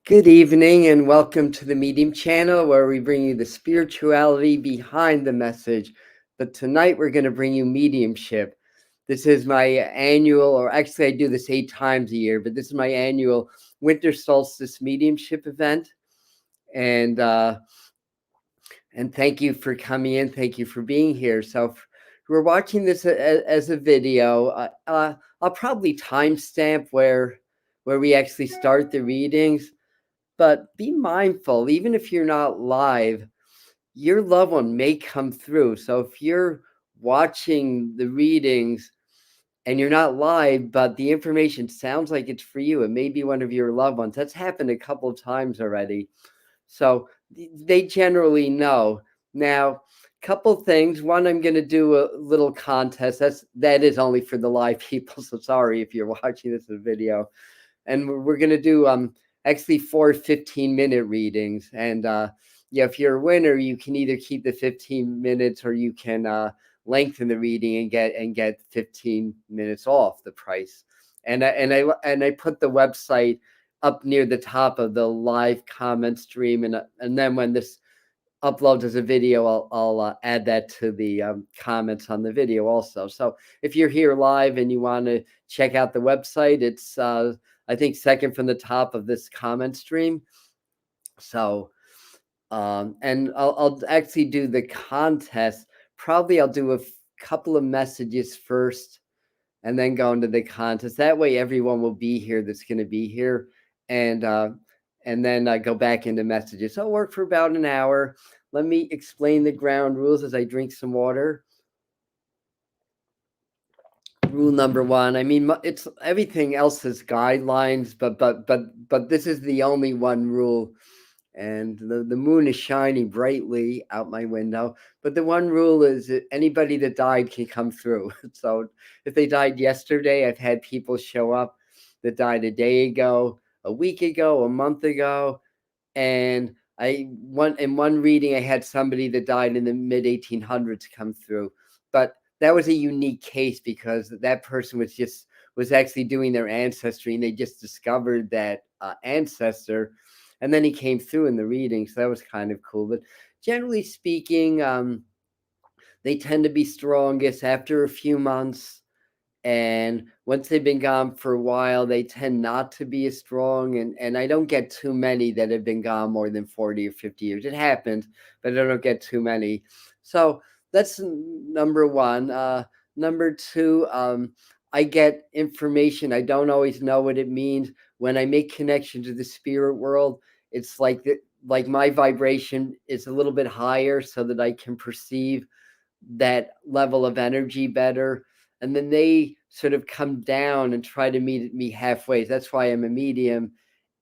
Good evening and welcome to the Medium channel where we bring you the spirituality behind the message. But tonight we're going to bring you mediumship. This is my annual, or actually I do this 8 times a year, but this is my annual winter solstice mediumship event. And thank you for coming in. Thank you for being here. So if we're watching this as a video, I'll probably timestamp where we actually start the readings. But be mindful, even if you're not live, your loved one may come through. So if you're watching the readings and you're not live, but the information sounds like it's for you, it may be one of your loved ones. That's happened a couple of times already. So they generally know. Now, couple things. One, I'm going to do a little contest. That is only for the live people. So sorry if you're watching this in a video. And we're going to do actually 4 15-minute readings. And if you're a winner, you can either keep the 15 minutes or you can lengthen the reading and get 15 minutes off the price. And I put the website up near the top of the live comment stream, and then when this uploads as a video, I'll add that to the comments on the video also. So if you're here live and you want to check out the website, it's I think second from the top of this comment stream. So and I'll actually do the contest. Probably I'll do a couple of messages first and then go into the contest. That way everyone will be here that's going to be here. And then I go back into messages. So I'll work for about an hour. Let me explain the ground rules as I drink some water. Rule number 1. I mean, it's everything else is guidelines, but this is the only one rule. And the moon is shining brightly out my window. But the one rule is that anybody that died can come through. So if they died yesterday, I've had people show up that died a day ago, a week ago, a month ago. And in one reading, I had somebody that died in the mid 1800s come through. But that was a unique case because that person was actually doing their ancestry, and they just discovered that ancestor. And then he came through in the reading, so that was kind of cool. But generally speaking, they tend to be strongest after a few months. And once they've been gone for a while, they tend not to be as strong. And I don't get too many that have been gone more than 40 or 50 years. It happens, but I don't get too many. So that's number 1. Number 2, I get information. I don't always know what it means. When I make connection to the spirit world, it's like my vibration is a little bit higher so that I can perceive that level of energy better. And then they sort of come down and try to meet me halfway. That's why I'm a medium.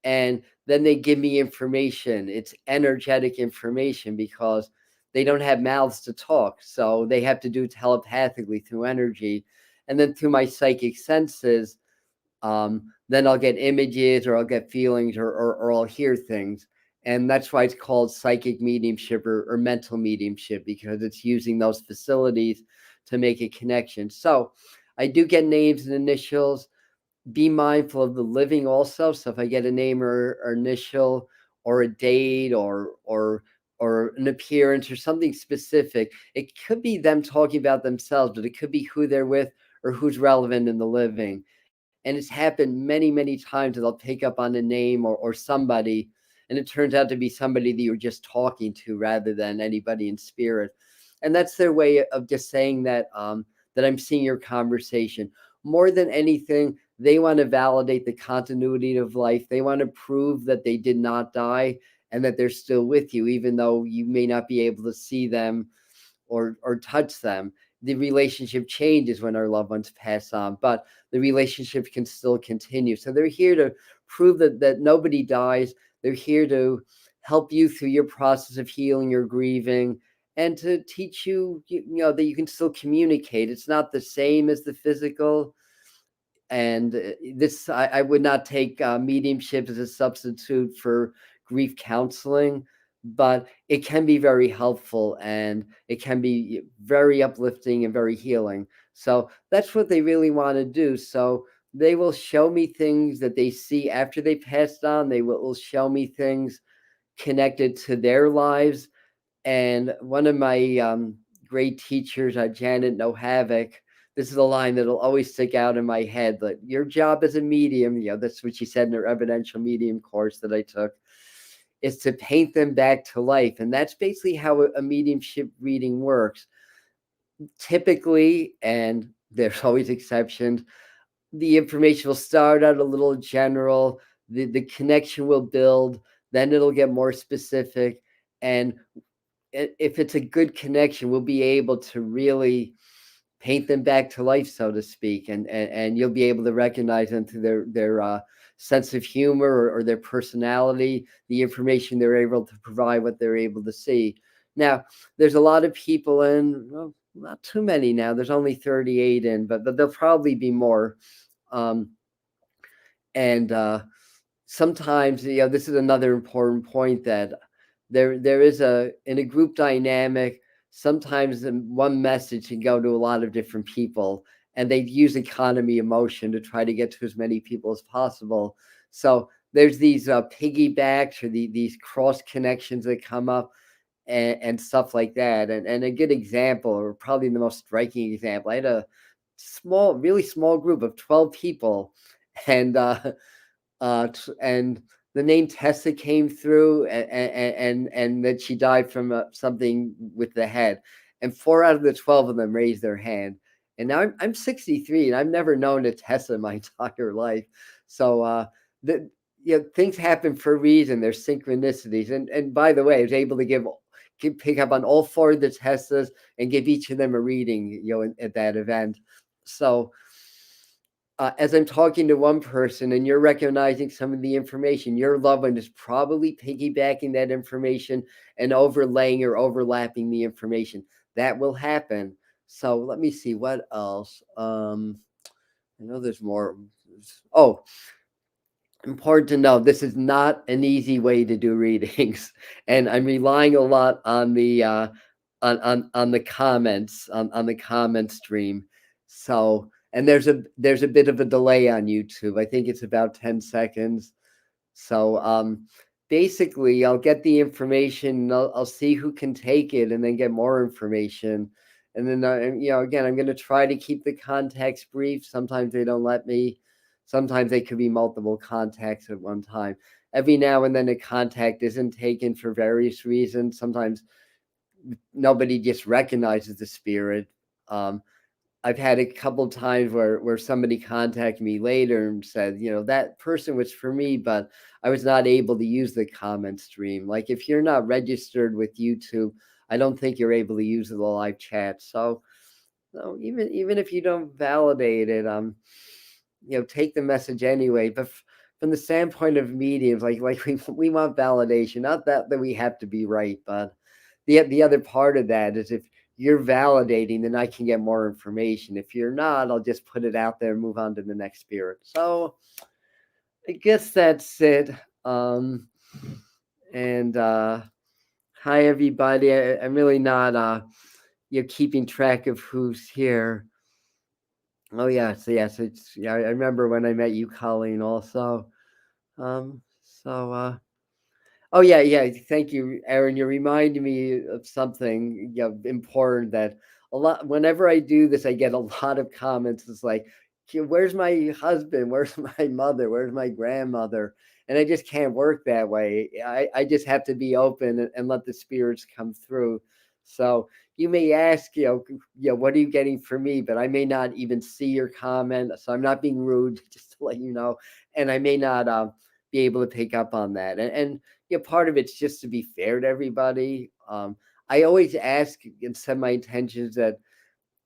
And then they give me information. It's energetic information because they don't have mouths to talk. So they have to do it telepathically through energy. And then through my psychic senses, then I'll get images or I'll get feelings or I'll hear things. And that's why it's called psychic mediumship or mental mediumship, because it's using those facilities to make a connection. So I do get names and initials. Be mindful of the living also. So if I get a name or initial or a date or an appearance or something specific, it could be them talking about themselves, but it could be who they're with or who's relevant in the living. And it's happened many, many times that I'll pick up on a name or somebody, and it turns out to be somebody that you're just talking to rather than anybody in spirit. And that's their way of just saying that that I'm seeing your conversation. More than anything, they want to validate the continuity of life. They want to prove that they did not die and that they're still with you, even though you may not be able to see them or touch them. The relationship changes when our loved ones pass on, but the relationship can still continue. So they're here to prove that nobody dies. They're here to help you through your process of healing or grieving, and to teach you, that you can still communicate. It's not the same as the physical. And this, I would not take mediumship as a substitute for grief counseling, but it can be very helpful and it can be very uplifting and very healing. So that's what they really want to do. So they will show me things that they see after they passed on. They will show me things connected to their lives. And one of my great teachers, Janet No Havoc, this is a line that'll always stick out in my head. That your job as a medium, that's what she said in her evidential medium course that I took, is to paint them back to life. And that's basically how a mediumship reading works. Typically, and there's always exceptions, the information will start out a little general, the connection will build, then it'll get more specific. And if it's a good connection, we'll be able to really paint them back to life, so to speak, and you'll be able to recognize them through their sense of humor or their personality, the information they're able to provide, what they're able to see. Now, there's a lot of people in, well, not too many now. There's only 38 in, but there'll probably be more. Um, and sometimes, this is another important point, that there is in a group dynamic, sometimes one message can go to a lot of different people, and they use economy of motion to try to get to as many people as possible. So there's these piggybacks or these cross connections that come up, and stuff like that. And a good example, or probably the most striking example, I had a really small group of 12 people, and and the name Tessa came through, and that she died from something with the head. And 4 out of the 12 of them raised their hand. And now I'm 63, and I've never known a Tessa in my entire life. So the things happen for a reason. There's synchronicities. And by the way, I was able to pick up on all 4 of the Tessas and give each of them a reading, at that event. So as I'm talking to one person and you're recognizing some of the information, your loved one is probably piggybacking that information and overlaying or overlapping the information. That will happen. So let me see what else. I know there's more. Oh, important to know, this is not an easy way to do readings, and I'm relying a lot on the on the comments, on the comment stream. So, and there's a bit of a delay on YouTube. I think it's about 10 seconds. So basically, I'll get the information, I'll see who can take it, and then get more information. And then again, I'm going to try to keep the contacts brief. Sometimes they don't let me. Sometimes they could be multiple contacts at one time. Every now and then a contact isn't taken for various reasons. Sometimes nobody just recognizes the spirit. I've had a couple of times where somebody contacted me later and said, that person was for me, but I was not able to use the comment stream. Like, if you're not registered with YouTube, I don't think you're able to use the live chat. So even if you don't validate it, take the message anyway. But from the standpoint of mediums, like we want validation, not that we have to be right, but the other part of that is, if you're validating, then I can get more information. If you're not, I'll just put it out there and move on to the next spirit. So I guess that's it. And hi everybody. I'm really not keeping track of who's here. Oh yes, I remember when I met you, Colleen, also. Um so Oh yeah. Thank you, Aaron. You reminded me of something important, that a lot. Whenever I do this, I get a lot of comments. It's like, "Where's my husband? Where's my mother? Where's my grandmother?" And I just can't work that way. I just have to be open and let the spirits come through. So you may ask, what are you getting from me? But I may not even see your comment. So I'm not being rude, just to let you know. And I may not be able to pick up on that. And part of it's just to be fair to everybody. I always ask and set my intentions that,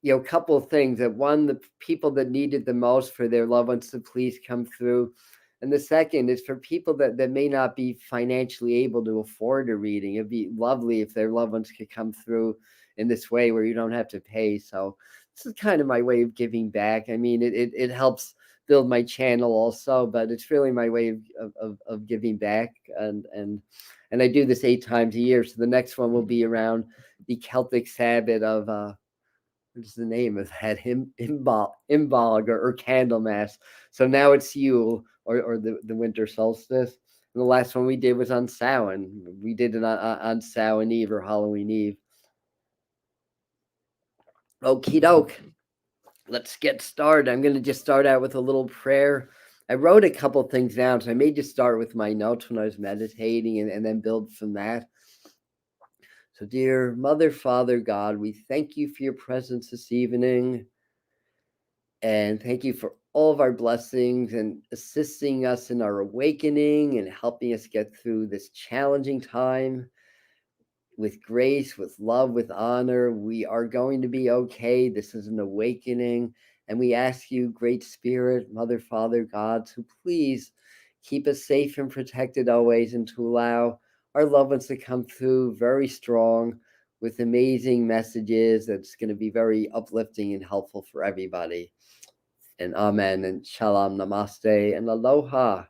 a couple of things. That one, the people that need it the most, for their loved ones to please come through. And the second is for people that may not be financially able to afford a reading. It'd be lovely if their loved ones could come through in this way where you don't have to pay. So this is kind of my way of giving back. I mean, it helps build my channel also, but it's really my way of giving back. And I do this 8 times a year. So the next one will be around the Celtic Sabbath of what is the name of that? Imbolg or Candlemas. So now it's Yule or the winter solstice. And the last one we did was on Samhain. We did it on Samhain Eve or Halloween Eve. Okie doke. Let's get started. I'm going to just start out with a little prayer. I wrote a couple things down, so I may just start with my notes when I was meditating and then build from that. So, dear Mother, Father, God, we thank you for your presence this evening. And thank you for all of our blessings and assisting us in our awakening and helping us get through this challenging time with grace, with love, with honor. We are going to be okay. This is an awakening. And we ask you, Great Spirit, Mother, Father, God, to please keep us safe and protected always and to allow our loved ones to come through very strong with amazing messages that's going to be very uplifting and helpful for everybody. And amen and shalom, namaste, and aloha.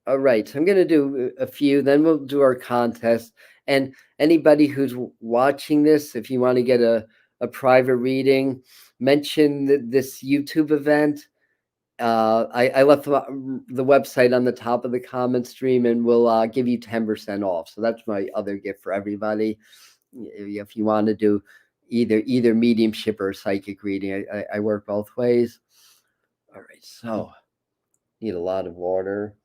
All right, so I'm going to do a few, then we'll do our contest. And anybody who's watching this, if you want to get a private reading, mention this YouTube event. I left the website on the top of the comment stream, and we'll give you 10% off. So that's my other gift for everybody. If you want to do either mediumship or psychic reading, I work both ways. All right, so need a lot of water.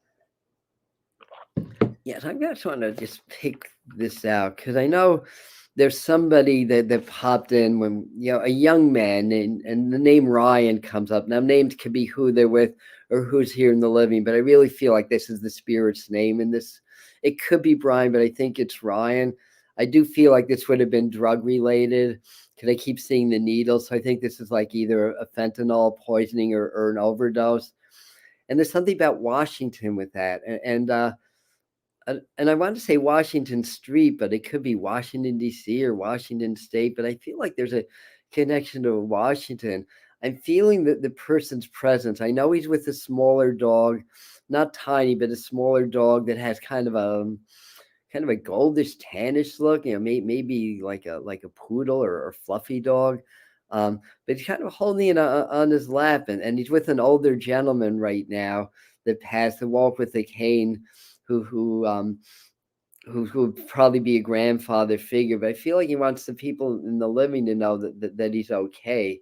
Yes, I'm just want to just pick this out because I know there's somebody that popped in when a young man and the name Ryan comes up. Now names can be who they're with or who's here in the living, but I really feel like this is the spirit's name in this. It could be Brian, but I think it's Ryan. I do feel like this would have been drug related because I keep seeing the needles. So I think this is like either a fentanyl poisoning or an overdose. And there's something about Washington with that. And I want to say Washington Street, but it could be Washington, D.C. or Washington State. But I feel like there's a connection to Washington. I'm feeling the person's presence. I know he's with a smaller dog, not tiny, but a smaller dog that has kind of a goldish tannish look. Maybe like a poodle or fluffy dog. But he's kind of holding it on his lap, and he's with an older gentleman right now that has to walk with a cane, who would probably be a grandfather figure. But I feel like he wants the people in the living to know that he's okay,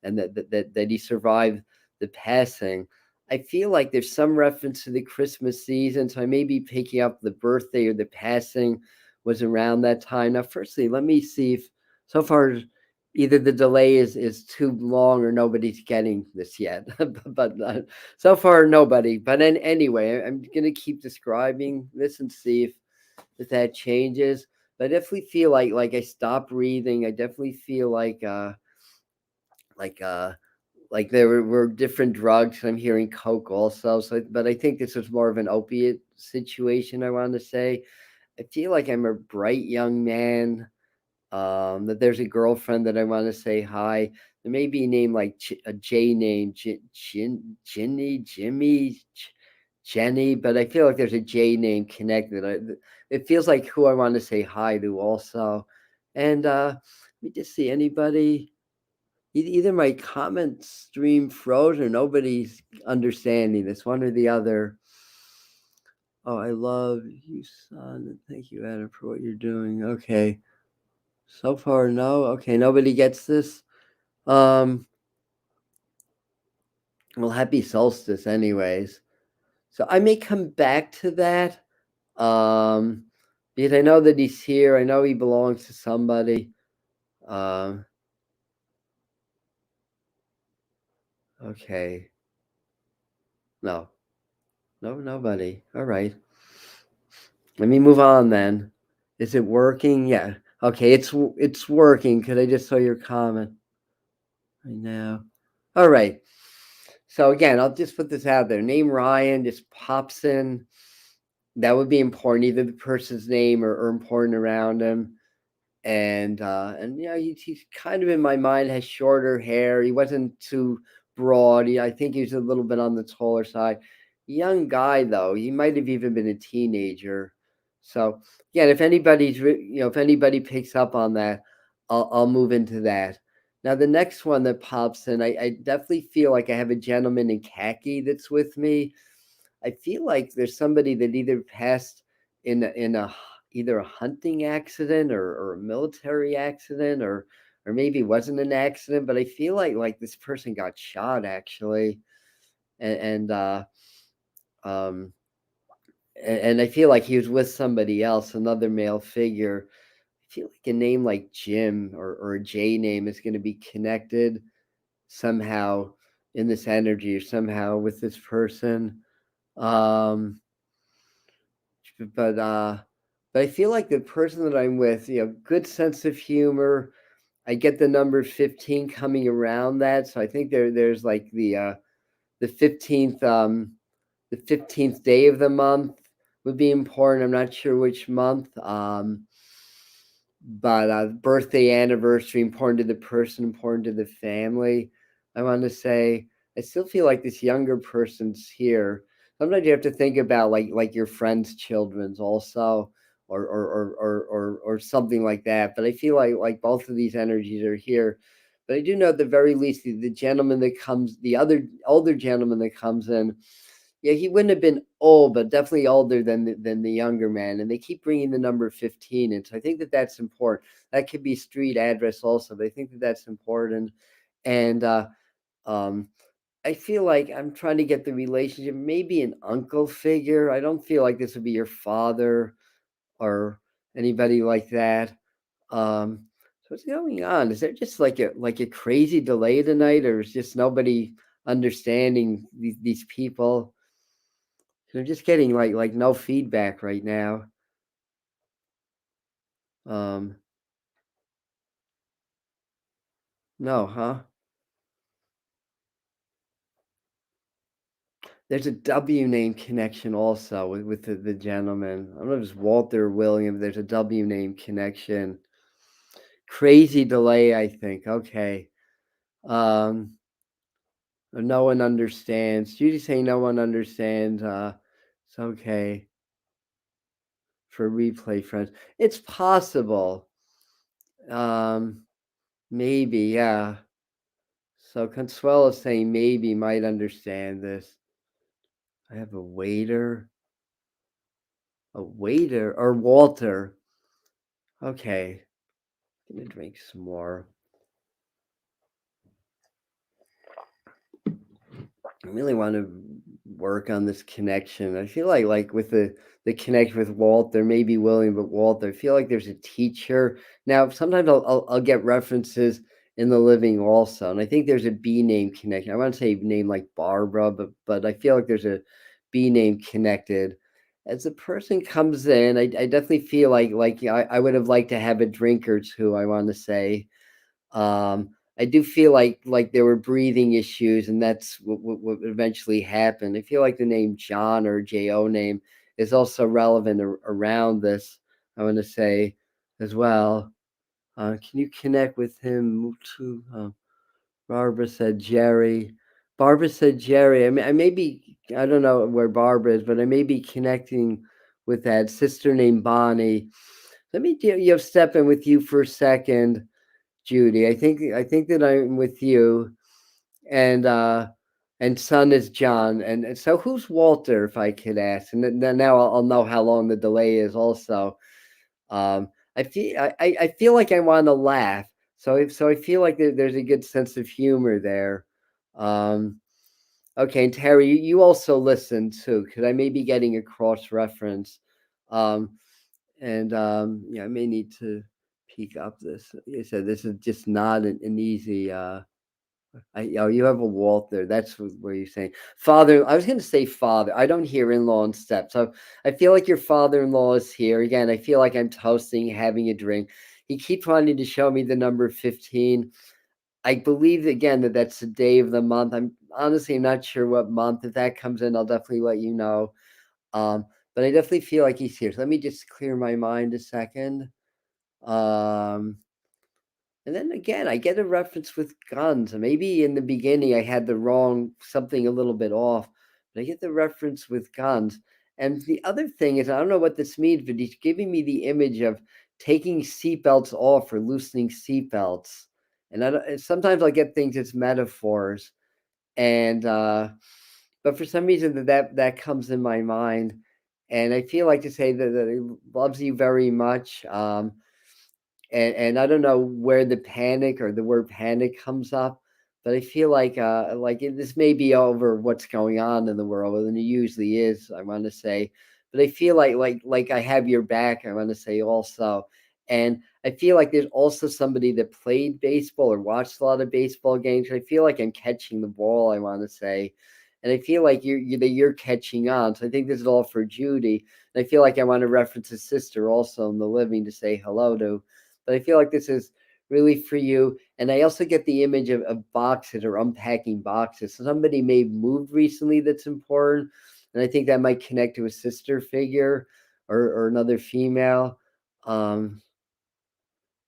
and that he survived the passing. I feel like there's some reference to the Christmas season, so I may be picking up the birthday or the passing was around that time. Now, firstly, let me see if so far either the delay is too long or nobody's getting this yet. but so far, nobody. But anyway, I'm going to keep describing this and see if that changes. But I definitely feel like I stop breathing. I definitely feel like there were different drugs. I'm hearing coke also. So, but I think this was more of an opiate situation. I want to say, I feel like I'm a bright young man. That there's a girlfriend that I want to say hi. There may be a name like a J name, Ginny, Jimmy, Jenny, but I feel like there's a J name connected. It feels like who I want to say hi to also. And let me just see anybody. Either my comment stream froze or nobody's understanding this, one or the other. Oh, I love you, son. And thank you, Adam, for what you're doing. Okay. So far, no. Okay, nobody gets this. Well, happy solstice, anyways. So I may come back to that. Because I know that he's here. I know he belongs to somebody. Okay. No, nobody. All right. Let me move on then. Is it working? Yeah. Okay, it's working because I just saw your comment right now. All right. So again, I'll just put this out there. Name Ryan just pops in. That would be important, either the person's name or important around him. And he's kind of in my mind has shorter hair. He wasn't too broad. I think he was a little bit on the taller side. Young guy though. He might have even been a teenager. So again, if anybody picks up on that, I'll move into that. Now the next one that pops in, I definitely feel like I have a gentleman in khaki that's with me. I feel like there's somebody that either passed either a hunting accident or a military accident or maybe it wasn't an accident, but I feel like this person got shot actually, and um, and I feel like he was with somebody else, another male figure. I feel like a name like Jim or a J name is going to be connected somehow in this energy or somehow with this person. Um, but uh, but I feel like the person that I'm with, good sense of humor. I get the number 15 coming around that, so I think there's like the 15th the 15th day of the month would be important. I'm not sure which month. But birthday, anniversary, important to the person, important to the family. I want to say, I still feel like this younger person's here. Sometimes you have to think about like your friends' children's also, or something like that. But I feel like both of these energies are here. But I do know at the very least the gentleman that comes, the other older gentleman that comes in, yeah, he wouldn't have been old, but definitely older than the younger man, and they keep bringing the number 15 in, so I think that that's important. That could be street address also, but I think that that's important, and, um, I feel like I'm trying to get the relationship, maybe an uncle figure. I don't feel like this would be your father or anybody like that. So what's going on? Is there just like a crazy delay tonight, or is just nobody understanding these people? I'm just getting like no feedback right now. Um, no, huh? There's a W name connection also with the gentleman. I don't know if it's Walter or William. There's a W name connection. Crazy delay, I think. Okay. Um, no one understands. Judy's saying no one understands. It's okay for replay friends. It's possible. Um, maybe, yeah. So Consuelo is saying maybe might understand this. I have a waiter, or Walter. Okay, gonna drink some more. I really want to work on this connection. I feel like with the connection with Walter, maybe William, but Walter. I feel like there's a teacher. Now, sometimes I'll get references in the living also, and I think there's a B name connection. I want to say name like Barbara, but I feel like there's a B name connected. As the person comes in, I definitely feel like yeah, I would have liked to have a drink or two. I want to say, I do feel like there were breathing issues, and that's what eventually happened. I feel like the name John or Jo name is also relevant around this. I want to say as well. Can you connect with him? To Barbara said Jerry. Barbara said Jerry. I may be. I don't know where Barbara is, but I may be connecting with that sister named Bonnie. Let me step in with you for a second, Judy. I think that I'm with you, and son is John, and so who's Walter, if I could ask, and then now I'll know how long the delay is. Also, I feel like I want to laugh, so I feel like there's a good sense of humor there. Um, okay, and Terry, you also listen too, because I may be getting a cross reference. Um, and yeah, I may need to peek up this. Like I said, this is just not an easy. Oh, you have a Walter. That's where you're saying father. I was going to say father. I don't hear in-law and step, so I feel like your father-in-law is here again. I feel like I'm toasting, having a drink. He keeps wanting to show me the number 15. I believe again that that's the day of the month. I'm honestly not sure what month. If that comes in, I'll definitely let you know. Um, but I definitely feel like he's here. So let me just clear my mind a second. Um, and then again, I get a reference with guns. And maybe in the beginning I had the wrong something a little bit off, but I get the reference with guns. And the other thing is, I don't know what this means, but he's giving me the image of taking seatbelts off or loosening seatbelts. And sometimes I get things as metaphors, and but for some reason that comes in my mind, and I feel like to say that he loves you very much. And I don't know where the panic or the word panic comes up, but I feel like this may be over what's going on in the world, and it usually is. I want to say, but I feel like I have your back. I want to say also, and I feel like there's also somebody that played baseball or watched a lot of baseball games. I feel like I'm catching the ball. I want to say. And I feel like you're catching on. So I think this is all for Judy. And I feel like I want to reference his sister also in the living to say hello to, but I feel like this is really for you. And I also get the image of boxes or unpacking boxes. So somebody may have moved recently that's important. And I think that might connect to a sister figure or another female. Um,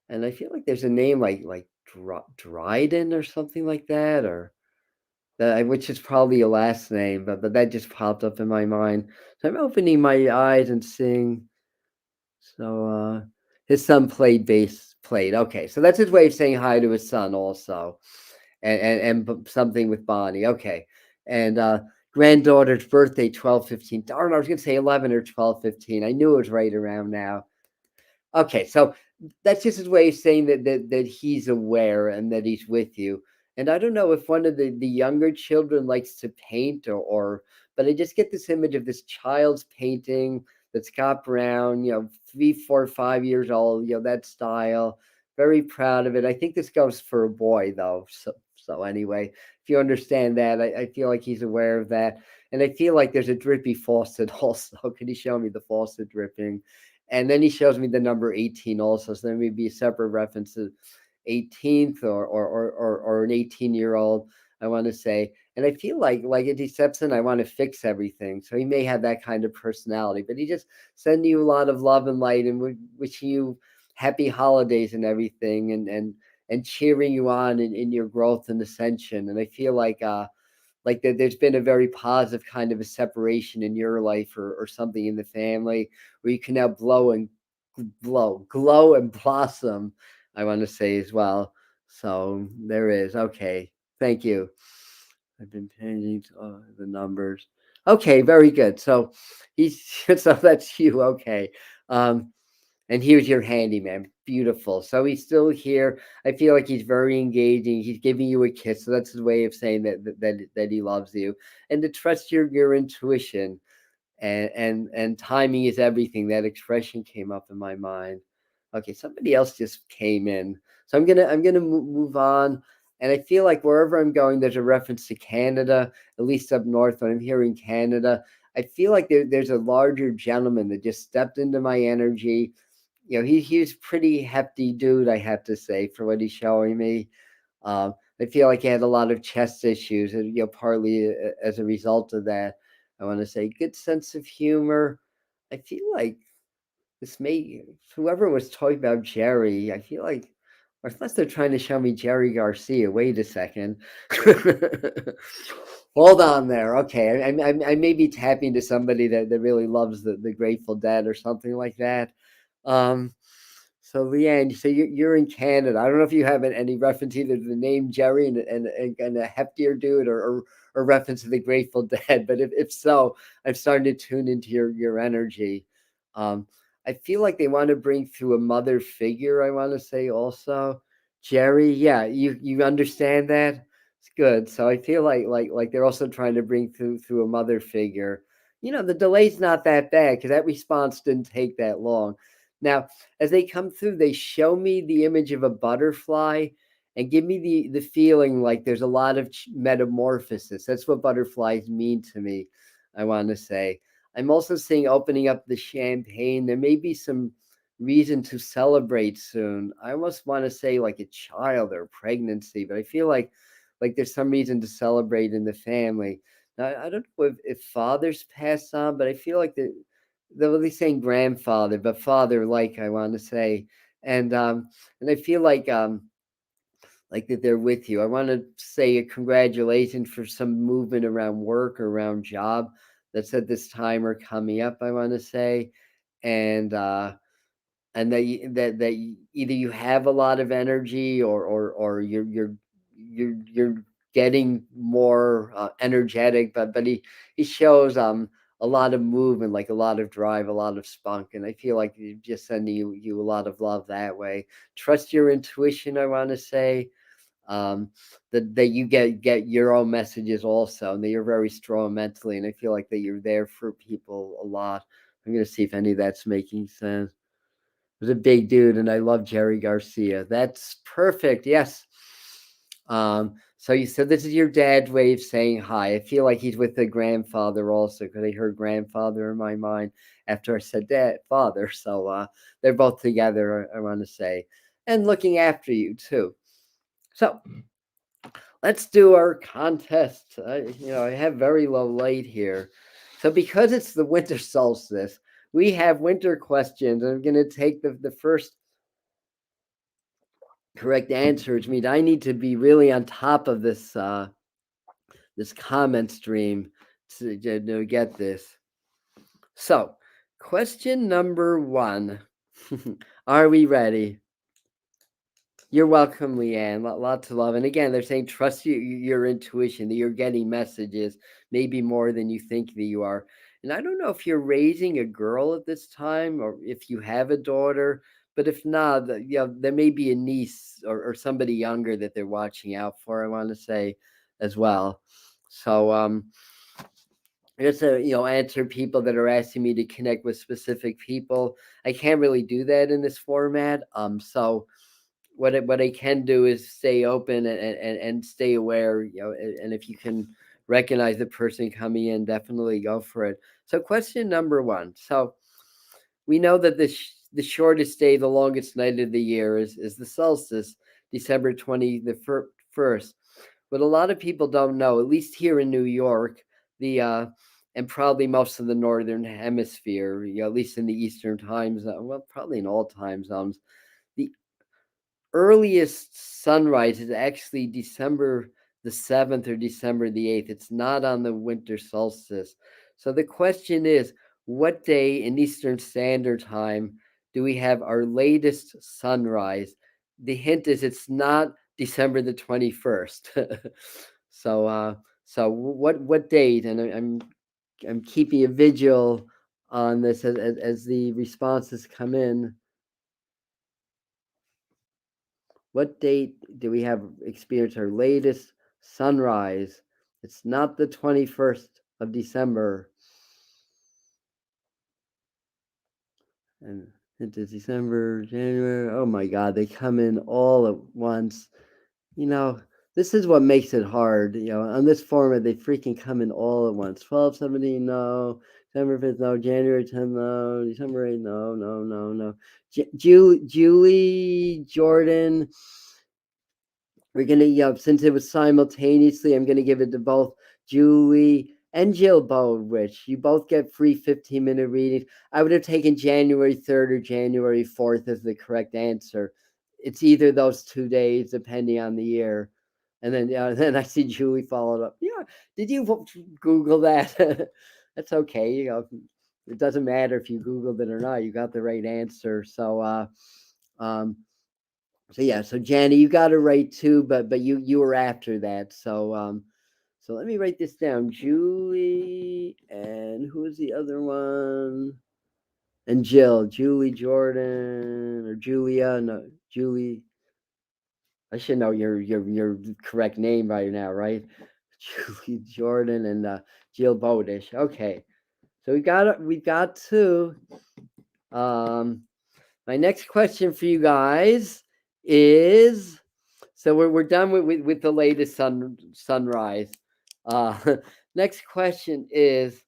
and I feel like there's a name like Dryden or something like that, or that, which is probably a last name, but that just popped up in my mind. So I'm opening my eyes and seeing. So, his son played. Okay, so that's his way of saying hi to his son also, and something with Bonnie. Okay, and granddaughter's birthday 12/15. Darn, I was gonna say 11 or 12/15. I knew it was right around now. Okay, so that's just his way of saying that he's aware and that he's with you. And I don't know if one of the younger children likes to paint or but I just get this image of this child's painting that Scott Brown, 3, 4, 5 years old, that style. Very proud of it. I think this goes for a boy though. So anyway, if you understand that, I feel like he's aware of that. And I feel like there's a drippy faucet also. Can you show me the faucet dripping? And then he shows me the number 18 also. So there may be a separate reference to 18th or an 18-year-old, I want to say. And I feel like a Deception, I want to fix everything. So he may have that kind of personality, but he just sending you a lot of love and light and wishing you happy holidays and everything and cheering you on in your growth and ascension. And I feel like that there's been a very positive kind of a separation in your life or something in the family where you can now glow and blossom, I want to say as well. So there is. Okay. Thank you. I've been changing the numbers. Okay, very good. So he's so that's you. Okay. Um, and here's your handyman. Beautiful. So he's still here. I feel like he's very engaging. He's giving you a kiss. So that's his way of saying that he loves you. And to trust your intuition and timing is everything. That expression came up in my mind. Okay, somebody else just came in. So I'm gonna move on. And I feel like wherever I'm going, there's a reference to Canada, at least up north. When I'm here in Canada, I feel like there's a larger gentleman that just stepped into my energy. He's pretty hefty dude, I have to say, for what he's showing me. I feel like he had a lot of chest issues, and partly as a result of that. I want to say good sense of humor. I feel like this may whoever was talking about Jerry. I feel like, or unless they're trying to show me Jerry Garcia. Wait a second. Hold on there. Okay, I may be tapping to somebody that really loves the Grateful Dead or something like that. Um, so Leanne, so you're in Canada. I don't know if you have any reference either to the name Jerry and a heftier dude or reference to the Grateful Dead. But if so, I'm starting to tune into your energy. Um, I feel like they want to bring through a mother figure. I want to say also, Jerry. Yeah, you understand that. It's good. So I feel like they're also trying to bring through a mother figure. The delay's not that bad because that response didn't take that long. Now, as they come through, they show me the image of a butterfly and give me the feeling like there's a lot of metamorphosis. That's what butterflies mean to me, I want to say. I'm also seeing opening up the champagne. There may be some reason to celebrate soon. I almost want to say like a child or pregnancy, but I feel like there's some reason to celebrate in the family. Now, I don't know if fathers pass on, but I feel like they're really saying grandfather, but father, like I want to say, and I feel like that they're with you. I want to say a congratulations for some movement around work or around job that's at this time or coming up. I want to say, and and that either you have a lot of energy, or you're getting more energetic, but he shows a lot of movement, like a lot of drive, a lot of spunk, and I feel like you're just sending you a lot of love that way. Trust your intuition, I want to say. um, that you get your own messages also, and that you're very strong mentally, and I feel like that you're there for people a lot. I'm gonna see if any of that's making sense. Was a big dude, and I love Jerry Garcia. That's perfect. Yes. So you said this is your dad's way of saying hi. I feel like he's with the grandfather also, because I heard grandfather in my mind after I said dad, father. So they're both together, I want to say, and looking after you too. So let's do our contest. I have very low light here. So because it's the winter solstice, we have winter questions. I'm going to take the first correct answer, which means I need to be really on top of this comment stream to get this. So, question number 1. Are we ready? You're welcome, Leanne. Lots of love. And again, they're saying trust your intuition, that you're getting messages, maybe more than you think that you are. And I don't know if you're raising a girl at this time, or if you have a daughter, but if not, there may be a niece, or somebody younger that they're watching out for, I want to say as well. So, just to answer people that are asking me to connect with specific people. I can't really do that in this format. So what I can do is stay open and stay aware, and if you can recognize the person coming in, definitely go for it. So question number 1. So we know that the shortest day, the longest night of the year is the solstice, December 21st. But a lot of people don't know, at least here in New York, the and probably most of the northern hemisphere, at least in the eastern time zone, well, probably in all time zones, the earliest sunrise is actually December the 7th or December the 8th. It's not on the winter solstice. So the question is, what day in Eastern Standard Time do we have our latest sunrise? The hint is it's not December the 21st. So what date? And I'm keeping a vigil on this as the responses come in. What date do we have experienced our latest sunrise? It's not the 21st of December. And into December, January. Oh my God, they come in all at once. This is what makes it hard. On this format, they freaking come in all at once. 12, 17, no. December 5th, no. January 10th, no. December 8th, no, no, no, no. Julie, Jordan, we're gonna, since it was simultaneously, I'm gonna give it to both Julie and Jill Bowrich. You both get free 15-minute readings. I would have taken January 3rd or January 4th as the correct answer. It's either those 2 days, depending on the year. And then I see Julie followed up. Yeah, did you Google that? That's okay. It doesn't matter if you Googled it or not. You got the right answer. So yeah, so Janny, you got it right too, but you were after that. So let me write this down. Julie, and who was the other one? And Jill, Julie Jordan, or Julia, no, Julie. I should know your correct name by now, right? Julie Jordan and Jill Bowdish. Okay. So we got two. My next question for you guys is, so we're done with the latest sunrise. Next question is,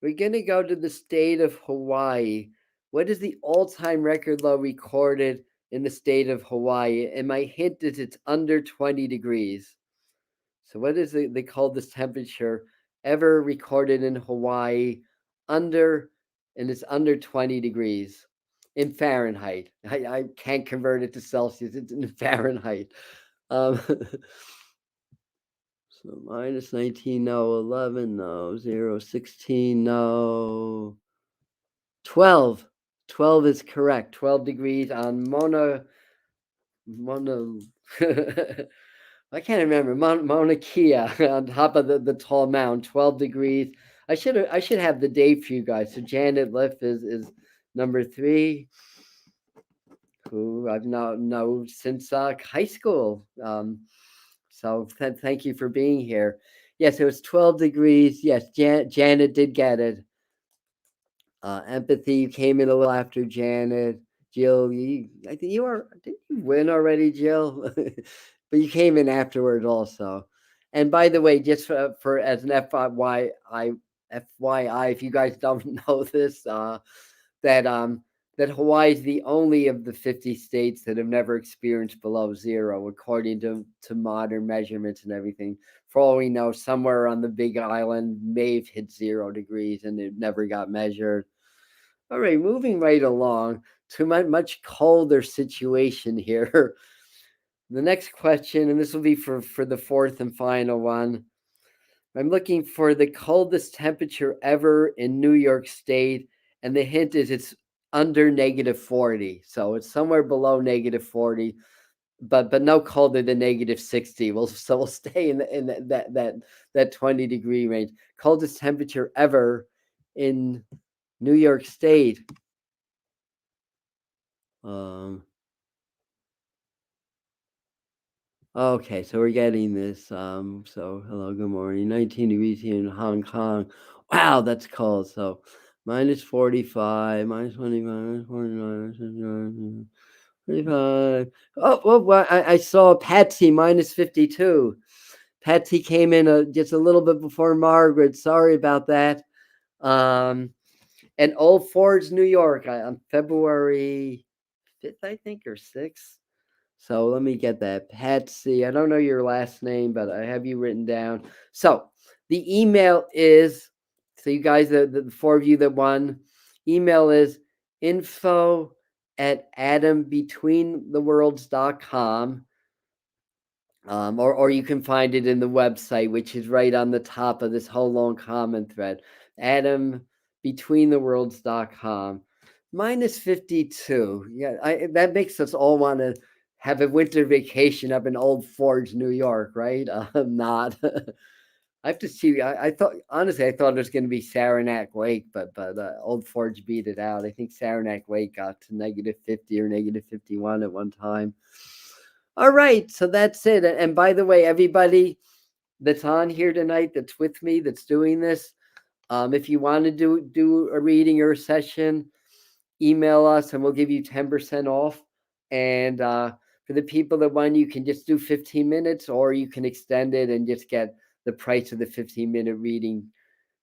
we're gonna go to the state of Hawaii. What is the all-time record low recorded in the state of Hawaii? And my hint is it's under 20 degrees. So what is they call this temperature ever recorded in Hawaii under, and it's under 20 degrees in Fahrenheit. I can't convert it to Celsius. It's in Fahrenheit. So minus 19, no. 11, no. 0, 16, no. 12. 12 is correct. 12 degrees on Mona. I can't remember. Mauna Kea on top of the tall mountain, 12 degrees. I should have the date for you guys. So Janet Liff is number 3, who I've known since high school. So thank you for being here. Yes, it was 12 degrees. Yes, Janet did get it. Empathy, you came in a little after Janet. Jill, I think didn't you win already, Jill? But you came in afterwards also. And by the way, just for as an FYI, if you guys don't know this, that that Hawaii is the only of the 50 states that have never experienced below zero, according to modern measurements and everything. For all we know, somewhere on the Big Island may have hit 0 degrees and it never got measured. All right, moving right along to my much colder situation here. The next question, and this will be for the fourth and final one. I'm looking for the coldest temperature ever in New York State, and the hint is it's under -40. So it's somewhere below -40, but no colder than -60. We'll stay in that 20-degree range. Coldest temperature ever in New York State. Okay, so we're getting this. So hello, good morning. 19 degrees here in Hong Kong. Wow, that's cold. So -45, -25, -49, -59, 35. Oh, well, I saw Patsy -52. Patsy came in just a little bit before Margaret. Sorry about that. And Old Forge, New York, on February 5th, I think, or 6th. So let me get that. Patsy, I don't know your last name, but I have you written down. So the email is, so you guys, the 4 of you that won, email is info@atombetweentheworlds.com. Or you can find it in the website, which is right on the top of this whole long comment thread. atombetweentheworlds.com. -52. Yeah, that makes us all want to have a winter vacation up in Old Forge, New York, right? Not. I have to see. I thought honestly, I thought it was going to be Saranac Lake, but Old Forge beat it out. I think Saranac Lake got to -50 or -51 at one time. All right, so that's it. And by the way, everybody that's on here tonight, that's with me, that's doing this, if you want to do a reading or a session, email us and we'll give you 10% off. And for the people that want, you can just do 15 minutes, or you can extend it and just get the price of the 15-minute reading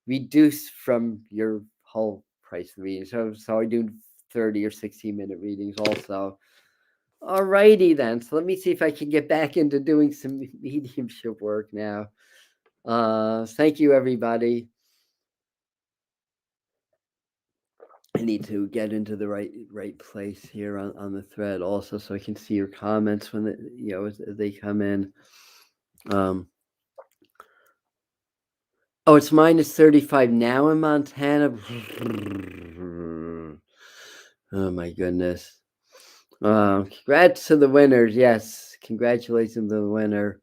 reduced from your whole price of the reading. So I do 30 or 60-minute readings also. All righty then. So let me see if I can get back into doing some mediumship work now. Thank you, everybody. I need to get into the right place here on the thread also, so I can see your comments when as they come in. Oh, it's -35 now in Montana. Oh my goodness. Congrats to the winners. Yes, congratulations to the winner.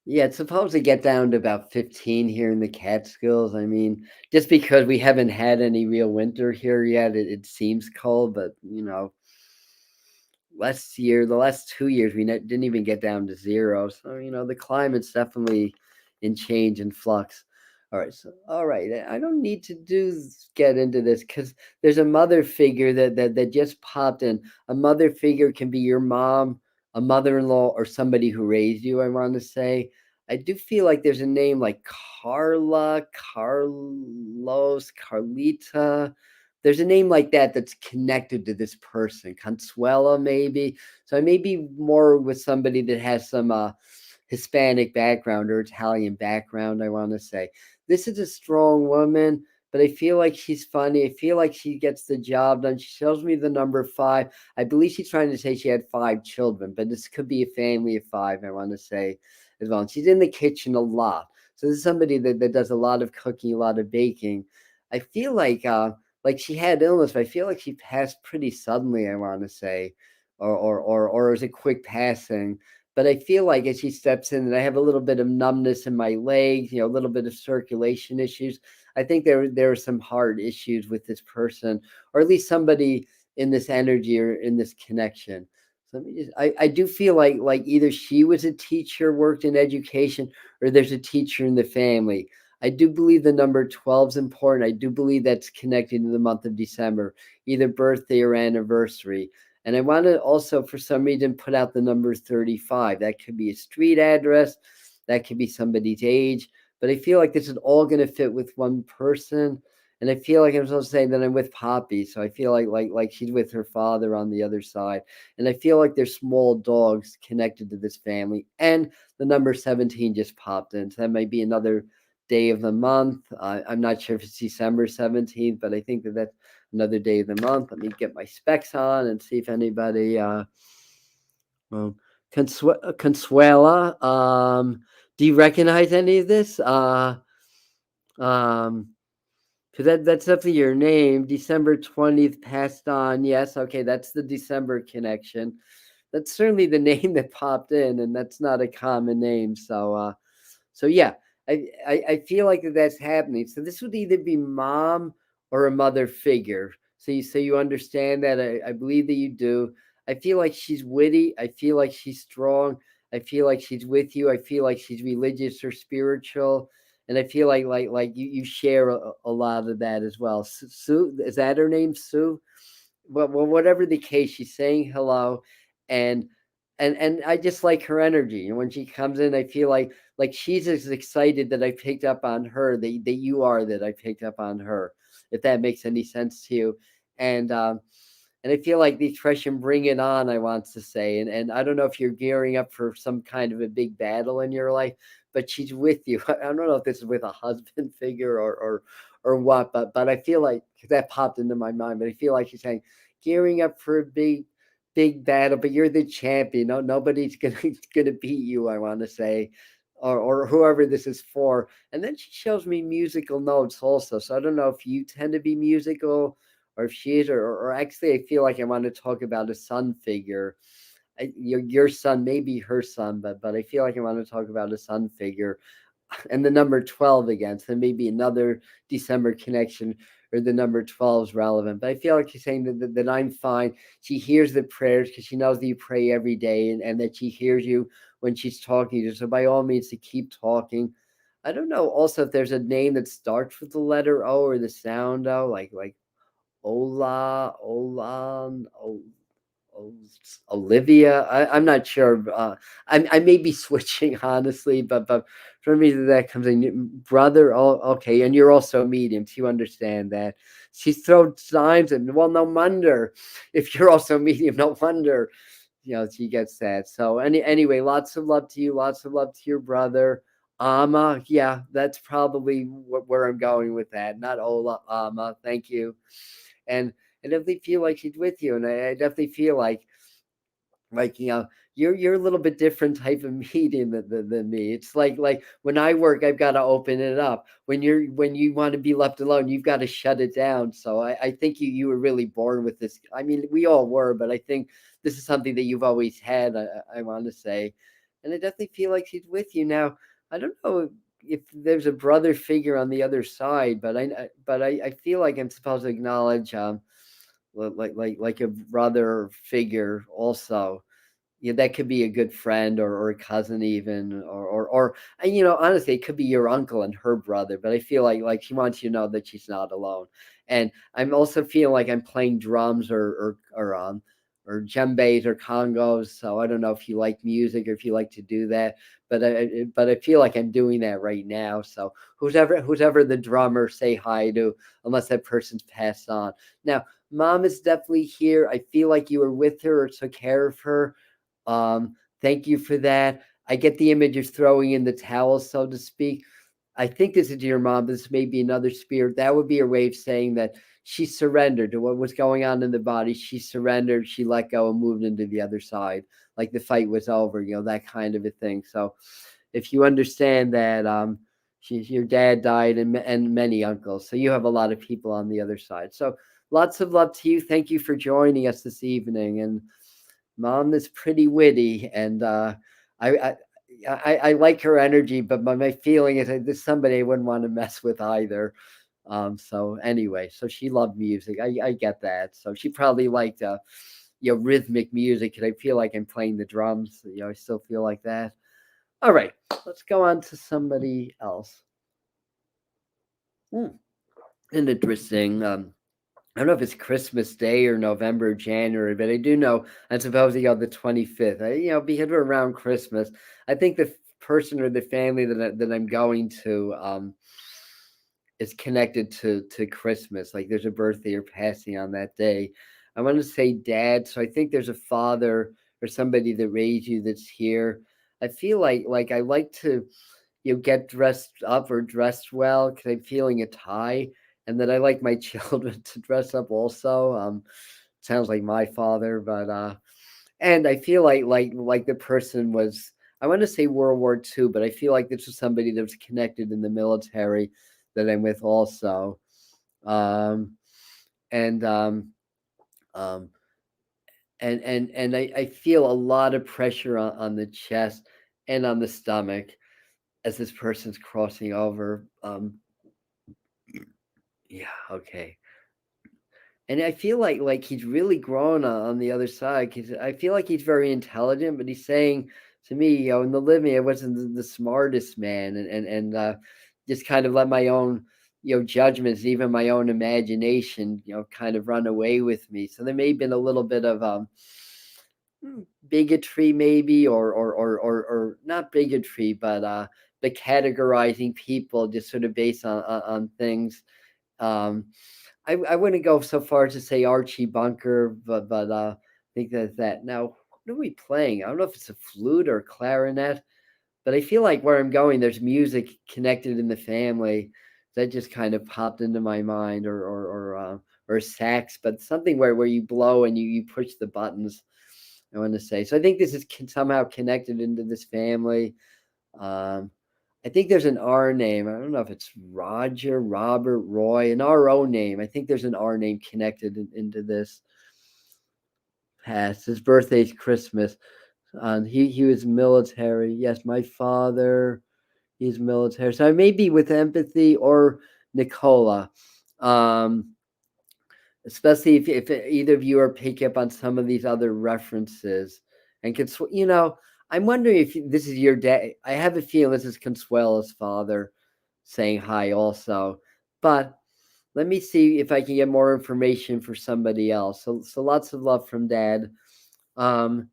Yeah, it's supposed to get down to about 15 here in the Catskills. I mean, just because we haven't had any real winter here yet, it seems cold, but the last 2 years, we didn't even get down to 0. So, the climate's definitely in change and flux. All right. I don't need to get into this because there's a mother figure that just popped in. A mother figure can be your mom, a mother-in-law, or somebody who raised you, I want to say. I do feel like there's a name like Carla, Carlos, Carlita. There's a name like that that's connected to this person. Consuela, maybe. So I may be more with somebody that has some Hispanic background or Italian background, I want to say. This is a strong woman, but I feel like she's funny. I feel like she gets the job done. She shows me the number 5. I believe she's trying to say she had 5 children, but this could be a family of 5, I want to say as well. And she's in the kitchen a lot. So this is somebody that does a lot of cooking, a lot of baking. I feel like like she had illness, but I feel like she passed pretty suddenly, I want to say, or it was a quick passing. But I feel like as she steps in, and I have a little bit of numbness in my legs, a little bit of circulation issues. I think there are some hard issues with this person, or at least somebody in this energy or in this connection. So let me just, I do feel like either she was a teacher, worked in education, or there's a teacher in the family. I do believe the number 12 is important. I do believe that's connected to the month of December, either birthday or anniversary. And I want to also, for some reason, put out the number 35. That could be a street address, that could be somebody's age. But I feel like this is all going to fit with one person. And I feel like I'm supposed to say that I'm with Poppy. So I feel like she's with her father on the other side. And I feel like there's small dogs connected to this family. And the number 17 just popped in. So that might be another day of the month. I'm not sure if it's December 17th, but I think that's another day of the month. Let me get my specs on and see if anybody Consuela, do you recognize any of this? Because that's definitely your name. December 20th passed on. Yes, okay, that's the December connection. That's certainly the name that popped in, and that's not a common name. So yeah, I feel like that's happening. So this would either be mom or a mother figure. So you understand that. I believe that you do. I feel like she's witty. I feel like she's strong. I feel like she's with you. I feel like she's religious or spiritual. And I feel like you share a lot of that as well. Sue, is that her name, Sue? Well, whatever the case, she's saying hello, and and I just like her energy. And when she comes in, I feel like she's as excited that I picked up on her that you are that I picked up on her. If that makes any sense to you, and um, and I feel like the expression "bring it on," I want to say, and I don't know if you're gearing up for some kind of a big battle in your life, but she's with you. I don't know if this is with a husband figure or what, but I feel like that popped into my mind. But I feel like she's saying, gearing up for a big battle, but you're the champion. No, nobody's gonna beat you, I want to say, or whoever this is for. And then she shows me musical notes also. So I don't know if you tend to be musical or if she is, or actually I feel like I want to talk about a son figure. Your son, maybe her son, but I feel like I want to talk about a son figure, and the number 12 again. So maybe another December connection, or the number 12 is relevant. But I feel like she's saying that I'm fine. She hears the prayers because she knows that you pray every day, and that she hears you when she's talking to you. So by all means, to keep talking. I don't know also if there's a name that starts with the letter O or the sound O, like Ola, Olan, Olivia. I'm not sure. I may be switching honestly, but for me that comes in brother. Oh, okay, and you're also medium. So you understand that. She's thrown signs, and well, no wonder if you're also medium. No wonder, she gets that. So anyway, lots of love to you. Lots of love to your brother. Ama, yeah, that's probably where I'm going with that. Not Ola, Ama. Thank you. And I definitely feel like she's with you, and I definitely feel like you're a little bit different type of medium than me. It's like when I work, I've got to open it up. When you want to be left alone, you've got to shut it down. So I think you were really born with this. I mean, we all were, but I think this is something that you've always had. I want to say, and I definitely feel like she's with you now. I don't know if there's a brother figure on the other side, but I feel like I'm supposed to acknowledge like a brother figure also. Yeah, that could be a good friend, or a cousin even, or and honestly, it could be your uncle and her brother. But I feel like she wants you to know that she's not alone. And I'm also feeling like I'm playing drums or djembes or congos. So I don't know if you like music or if you like to do that, but I feel like I'm doing that right now. So who's ever the drummer, say hi to, unless that person's passed on. Now, mom is definitely here. I feel like you were with her or took care of her. Thank you for that. I get the image of throwing in the towel, so to speak. I think this is your mom. This may be another spirit. That would be a way of saying that she surrendered to what was going on in the body. She surrendered. She let go and moved into the other side, like the fight was over. That kind of a thing. So, if you understand that, your dad died, and many uncles. So you have a lot of people on the other side. So lots of love to you. Thank you for joining us this evening. And mom is pretty witty, and I, I I like her energy, but my feeling is that there's somebody I wouldn't want to mess with either. So anyway, so she loved music. I get that. So she probably liked rhythmic music, and I feel like I'm playing the drums. I still feel like that. All right, let's go on to somebody else. Hmm. Interesting. I don't know if it's Christmas Day or November or January, but I do know I'm supposing on the 25th. Because we're around Christmas, I think the person or the family that I'm going to is connected to Christmas. Like there's a birthday or passing on that day. I want to say dad, so I think there's a father or somebody that raised you that's here. I feel like I like to get dressed up or dressed well because I'm feeling a tie, and then I like my children to dress up also. Sounds like my father, but and I feel like the person was. I want to say World War II, but I feel like this was somebody that was connected in the military that I'm with also, um, and um, and I feel a lot of pressure on the chest and on the stomach as this person's crossing over. Yeah, okay. And I feel like he's really grown on the other side because I feel like he's very intelligent, but he's saying to me, in the living, I wasn't the smartest man, and just kind of let my own judgments, even my own imagination, kind of run away with me. So there may have been a little bit of bigotry, maybe, or not bigotry, but the categorizing people just sort of based on things. Um, I wouldn't go so far as to say Archie Bunker, but I think that's that. Now, what are we playing? I don't know if it's a flute or clarinet, but I feel like where I'm going, there's music connected in the family that just kind of popped into my mind, or sax, but something where you blow and you push the buttons. I want to say. So I think this is somehow connected into this family. Um, I think there's an R name. I don't know if it's Roger, Robert, Roy, an RO name. I think there's an R name connected into this past. His birthday's Christmas. He was military. Yes, my father, he's military. So I may be with empathy or Nicola. Um, Especially if either of you are picking up on some of these other references. And I'm wondering if this is your dad. I have a feeling this is Consuela's father saying hi also. But let me see if I can get more information for somebody else. So lots of love from dad. Um,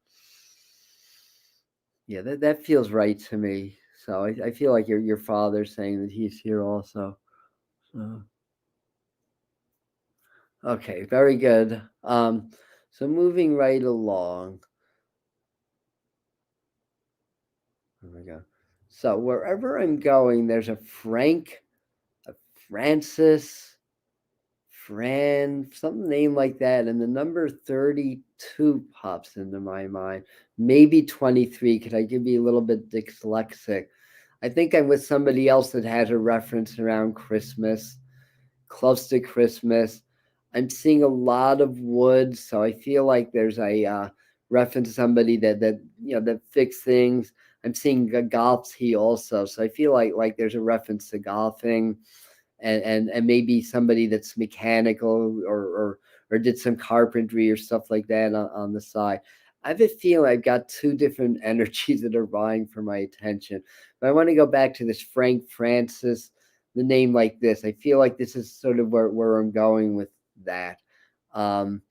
yeah, that feels right to me. So I feel like your father's saying that he's here also. So. Okay, very good. So moving right along. There we go. So wherever I'm going, there's a Frank, a Francis, Fran, some name like that, and the number 32 pops into my mind. Maybe 23. Could I give you a little bit dyslexic? I think I'm with somebody else that has a reference around Christmas, close to Christmas. I'm seeing a lot of wood, so I feel like there's a reference to somebody that fix things. I'm seeing a golf tee also, so I feel like there's a reference to golfing, and maybe somebody that's mechanical or did some carpentry or stuff like that on the side. I have a feeling I've got two different energies that are vying for my attention. But I want to go back to this Frank Francis, the name like this. I feel like this is sort of where I'm going with that. Um,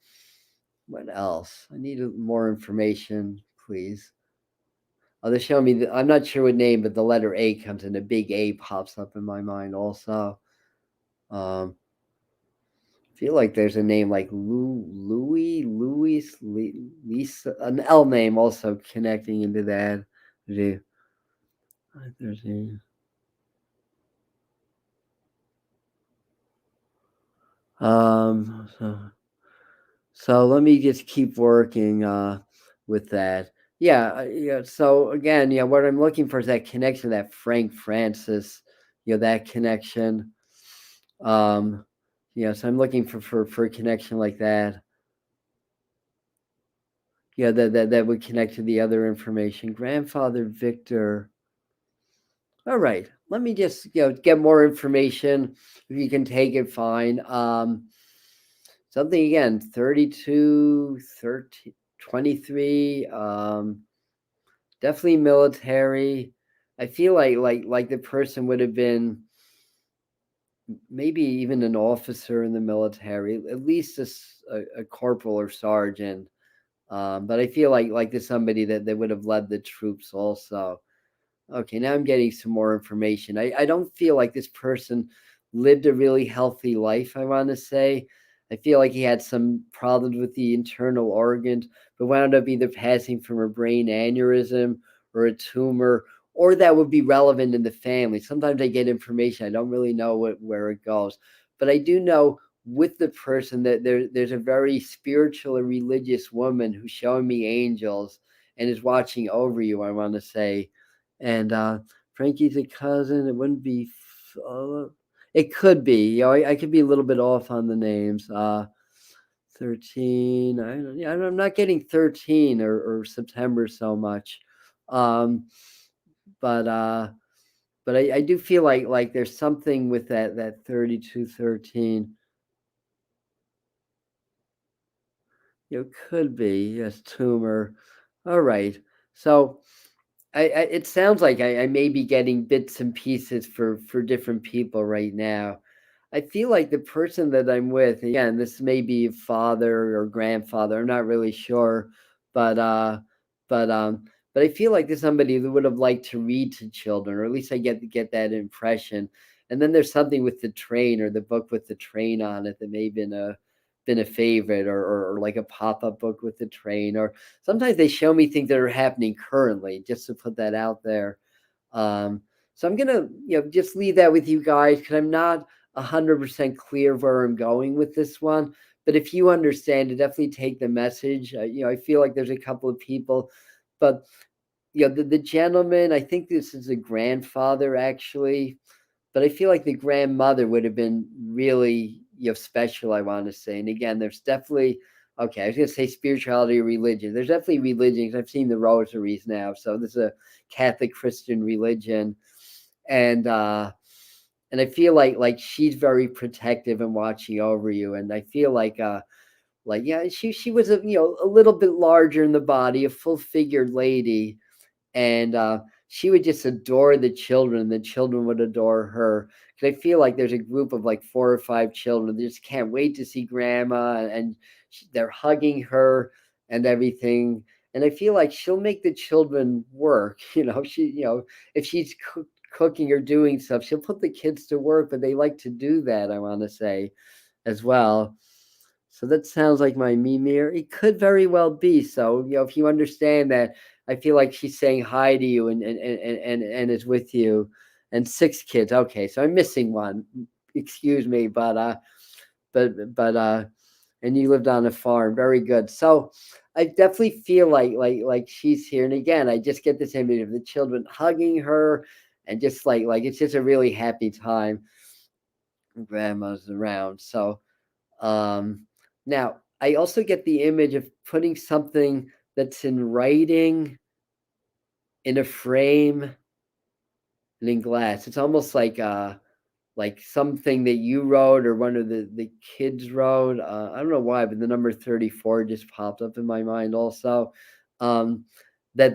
what else? I need more information, please. Oh, they're showing me. I'm not sure what name, but the letter A comes in. A big A pops up in my mind also. Um, feel like there's a name like Louis, Lisa, an L name also connecting into that. There's so let me just keep working with that. Yeah, yeah. So again, what I'm looking for is that connection, that Frank Francis, that connection. Um, so I'm looking for a connection like that. That would connect to the other information. Grandfather Victor. All right. Let me just get more information. If you can take it, fine. Something again, 32, 13, 23. Definitely military. I feel like the person would have been maybe even an officer in the military, at least a corporal or sergeant. But I feel like there's somebody that would have led the troops also. Okay, now I'm getting some more information. I don't feel like this person lived a really healthy life, I want to say. I feel like he had some problems with the internal organs, but wound up either passing from a brain aneurysm or a tumor, or that would be relevant in the family. Sometimes I get information, I don't really know where it goes. But I do know with the person that there's a very spiritual and religious woman who's showing me angels and is watching over you, I want to say. And Frankie's a cousin. It wouldn't be. It could be. I could be a little bit off on the names. 13. I'm not getting 13 or September so much. Um, but I do feel like there's something with that 32, 13. Could be, yes, tumor. All right. So it sounds like I may be getting bits and pieces for different people right now. I feel like the person that I'm with, again, this may be father or grandfather, I'm not really sure, but but um but I feel like there's somebody that would have liked to read to children, or at least I get that impression. And then there's something with the train, or the book with the train on it, that may have been a favorite, or like a pop-up book with the train. Or sometimes they show me things that are happening currently, just to put that out there. Um, so I'm gonna, just leave that with you guys, because I'm not 100% clear where I'm going with this one. But if you understand it, definitely take the message. I feel like there's a couple of people, but the gentleman, I think this is a grandfather actually, but I feel like the grandmother would have been really, special, I want to say. And again, there's definitely, okay, I was going to say spirituality or religion. There's definitely religions. I've seen the rosaries now. So this is a Catholic Christian religion. And I feel like she's very protective and watching over you. And I feel like, yeah, she was a little bit larger in the body, a full figured lady. And she would just adore the children. The children would adore her. Because I feel like there's a group of like 4 or 5 children. They just can't wait to see grandma, and they're hugging her and everything. And I feel like she'll make the children work. If she's cooking or doing stuff, she'll put the kids to work. But they like to do that, I want to say, as well. So that sounds like my Mimir. It could very well be. So, if you understand that, I feel like she's saying hi to you, and is with you. And 6 kids. Okay, so I'm missing one. Excuse me, but and you lived on a farm. Very good. So I definitely feel like she's here. And again, I just get this image of the children hugging her, and just like it's just a really happy time. Grandma's around. So now I also get the image of putting something that's in writing in a frame and in glass. It's almost like something that you wrote, or one of the kids wrote. I don't know why, but the number 34 just popped up in my mind also. Um, that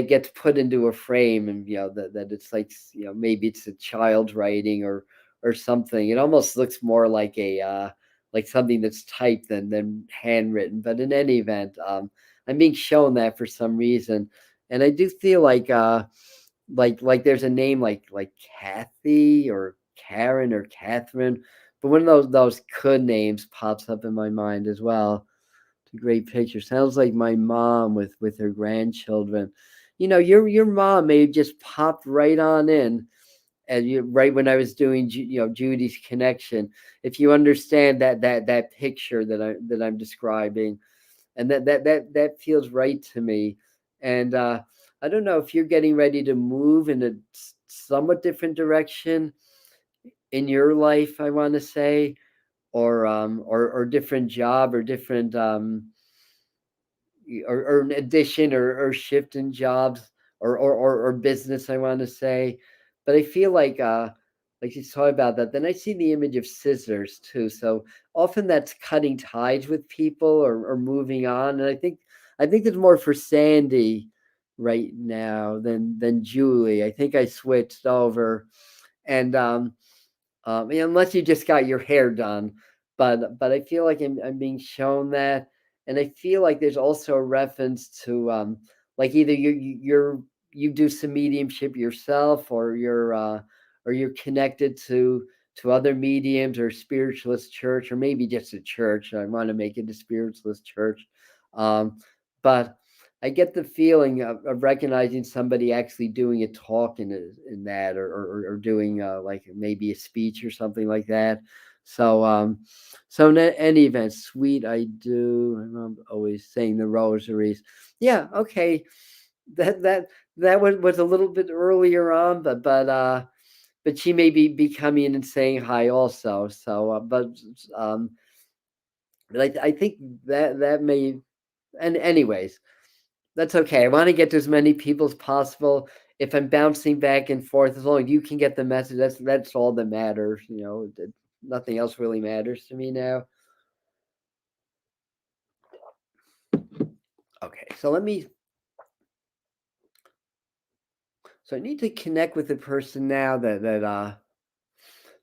gets put into a frame, and that it's like, maybe it's a child's writing, or something. It almost looks more like a like something that's typed than handwritten. But in any event, I'm being shown that for some reason. And I do feel like there's a name like Kathy or Karen or Catherine, but one of those could names pops up in my mind as well. It's a great picture. Sounds like my mom with her grandchildren. Your mom may have just popped right on in, and right when I was doing Judy's connection. If you understand that picture that I'm describing, and that feels right to me. And I don't know if you're getting ready to move in a somewhat different direction. in your life, I want to say, or different job or different or an addition or shift in jobs or business, I want to say. But I feel like you talk about that, then I see the image of scissors too. So often that's cutting ties with people or moving on. And I think there's more for Sandy right now than Julie. I think I switched over. And unless you just got your hair done, but I feel like I'm being shown that, and I feel like there's also a reference to like either you do some mediumship yourself, or you're connected to other mediums or spiritualist church, or maybe just a church. I want to make it a spiritualist church, but I get the feeling of recognizing somebody actually doing a talk in that, or doing like maybe a speech or something like that. So in any event, sweet I do. I'm always saying the rosaries. Yeah, okay. That was a little bit earlier on, but she may be coming and saying hi also. Um, but I think that may. And anyways, that's okay. I want to get to as many people as possible. If I'm bouncing back and forth, as long as you can get the message, that's all that matters. Nothing else really matters to me now. Okay, so I need to connect with the person now that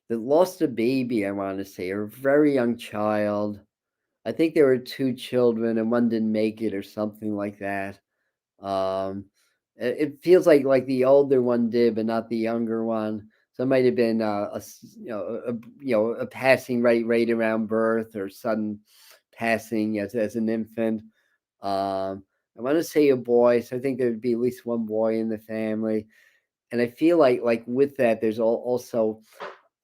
lost a baby. I want to say, or a very young child. I think there were two children, and one didn't make it, or something like that. Um, it feels like the older one did, but not the younger one. So it might have been a passing right around birth, or sudden passing as an infant. I want to say a boy, so I think there'd be at least one boy in the family. And I feel like with that, there's also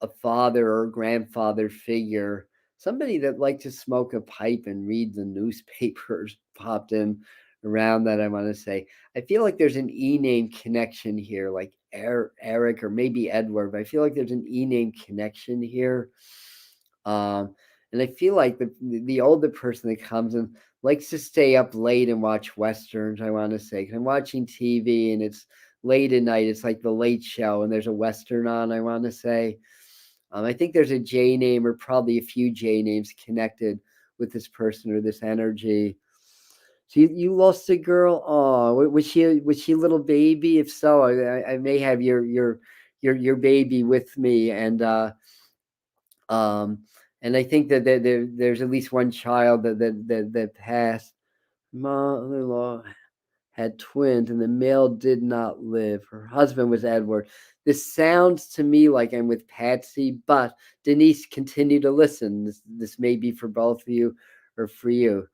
a father or grandfather figure, somebody that liked to smoke a pipe and read the newspapers popped in around that. I want to say, I feel like there's an E name connection here, like Eric or maybe Edward, but I feel like there's an E name connection here. And I feel like the older person that comes in likes to stay up late and watch westerns. I want to say, 'cause I'm watching TV and it's late at night. It's like the Late Show, and there's a western on. I want to say, I think there's a J name, or probably a few J names connected with this person or this energy. So you lost a girl. Oh, was she a little baby? If so, I may have your baby with me, um and I think that there's at least one child that passed. Mother-in-law had twins, and the male did not live. Her husband was Edward. This sounds to me like I'm with Patsy, but Denise, continue to listen. This may be for both of you or for you.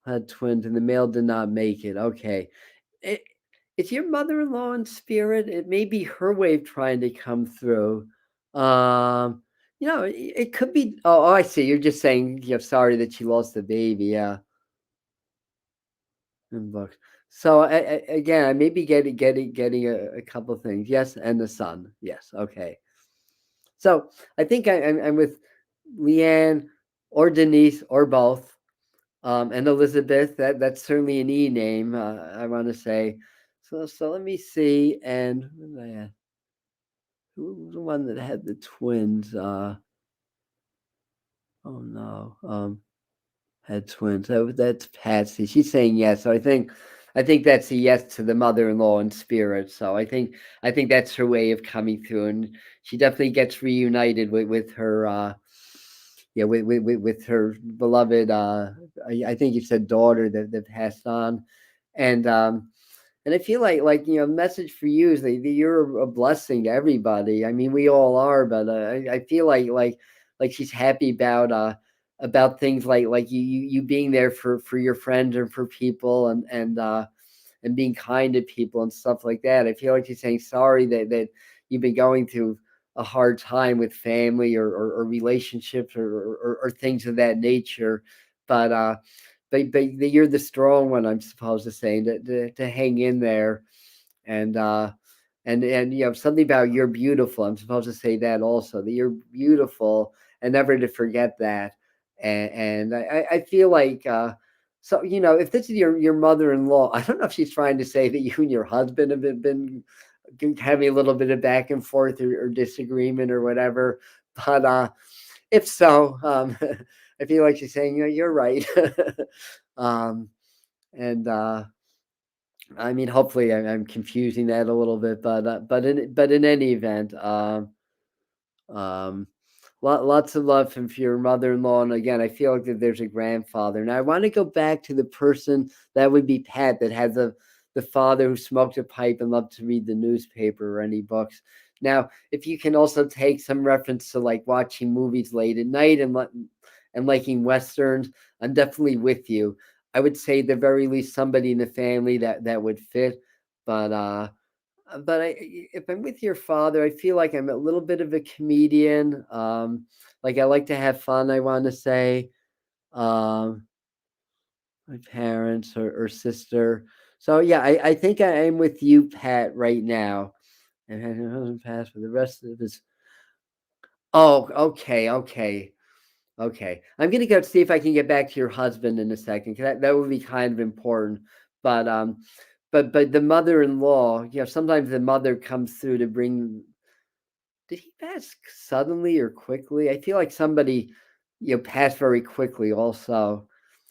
Had twins, and the male did not make it. Okay. It, it's your mother-in-law in spirit. It may be her way of trying to come through. It could be. Oh, I see. You're just saying you're sorry that she lost the baby. Yeah. In books. So again, I may be getting a couple things. Yes, and the sun. Yes, okay. So I think I'm with Leanne or Denise or both, and Elizabeth. That's certainly an E name. I want to say. So let me see. And who was the one that had the twins? Oh no. Had twins. That's Patsy. She's saying yes. So I think that's a yes to the mother-in-law in spirit. So I think that's her way of coming through, and she definitely gets reunited with her. Yeah, with her beloved. I think you said daughter that passed on, and and I feel like message for you is that you're a blessing to everybody. I mean, we all are, but I feel like she's happy about things like you being there for your friends or for people, and being kind to people and stuff like that. I feel like she's saying sorry that you've been going through a hard time with family or relationships or things of that nature, but but you're the strong one, I'm supposed to say, to hang in there, and and something about "you're beautiful." I'm supposed to say that also, that you're beautiful, and never to forget that. And I feel like, so if this is your mother-in-law, I don't know if she's trying to say that you and your husband have been having a little bit of back and forth, or disagreement or whatever. But if so, I feel like she's saying, you're right. um, and I mean, hopefully, I'm confusing that a little bit, but in any event, um, lots of love from your mother-in-law, and again, I feel like that there's a grandfather. Now, I want to go back to the person that would be Pat, that has the father who smoked a pipe and loved to read the newspaper or any books. Now, if you can also take some reference to like watching movies late at night and liking westerns, I'm definitely with you. I would say at the very least somebody in the family that would fit, but if I'm with your father, I feel like I'm a little bit of a comedian. Like I like to have fun, I want to say. Um, my parents or sister. So yeah, I think I am with you, Pat, right now. And had her husband pass for the rest of his. Oh, okay, okay. Okay. I'm gonna go see if I can get back to your husband in a second, 'cause that would be kind of important. But but the mother-in-law, sometimes the mother comes through to bring. Did he pass suddenly or quickly? I feel like somebody, passed very quickly also.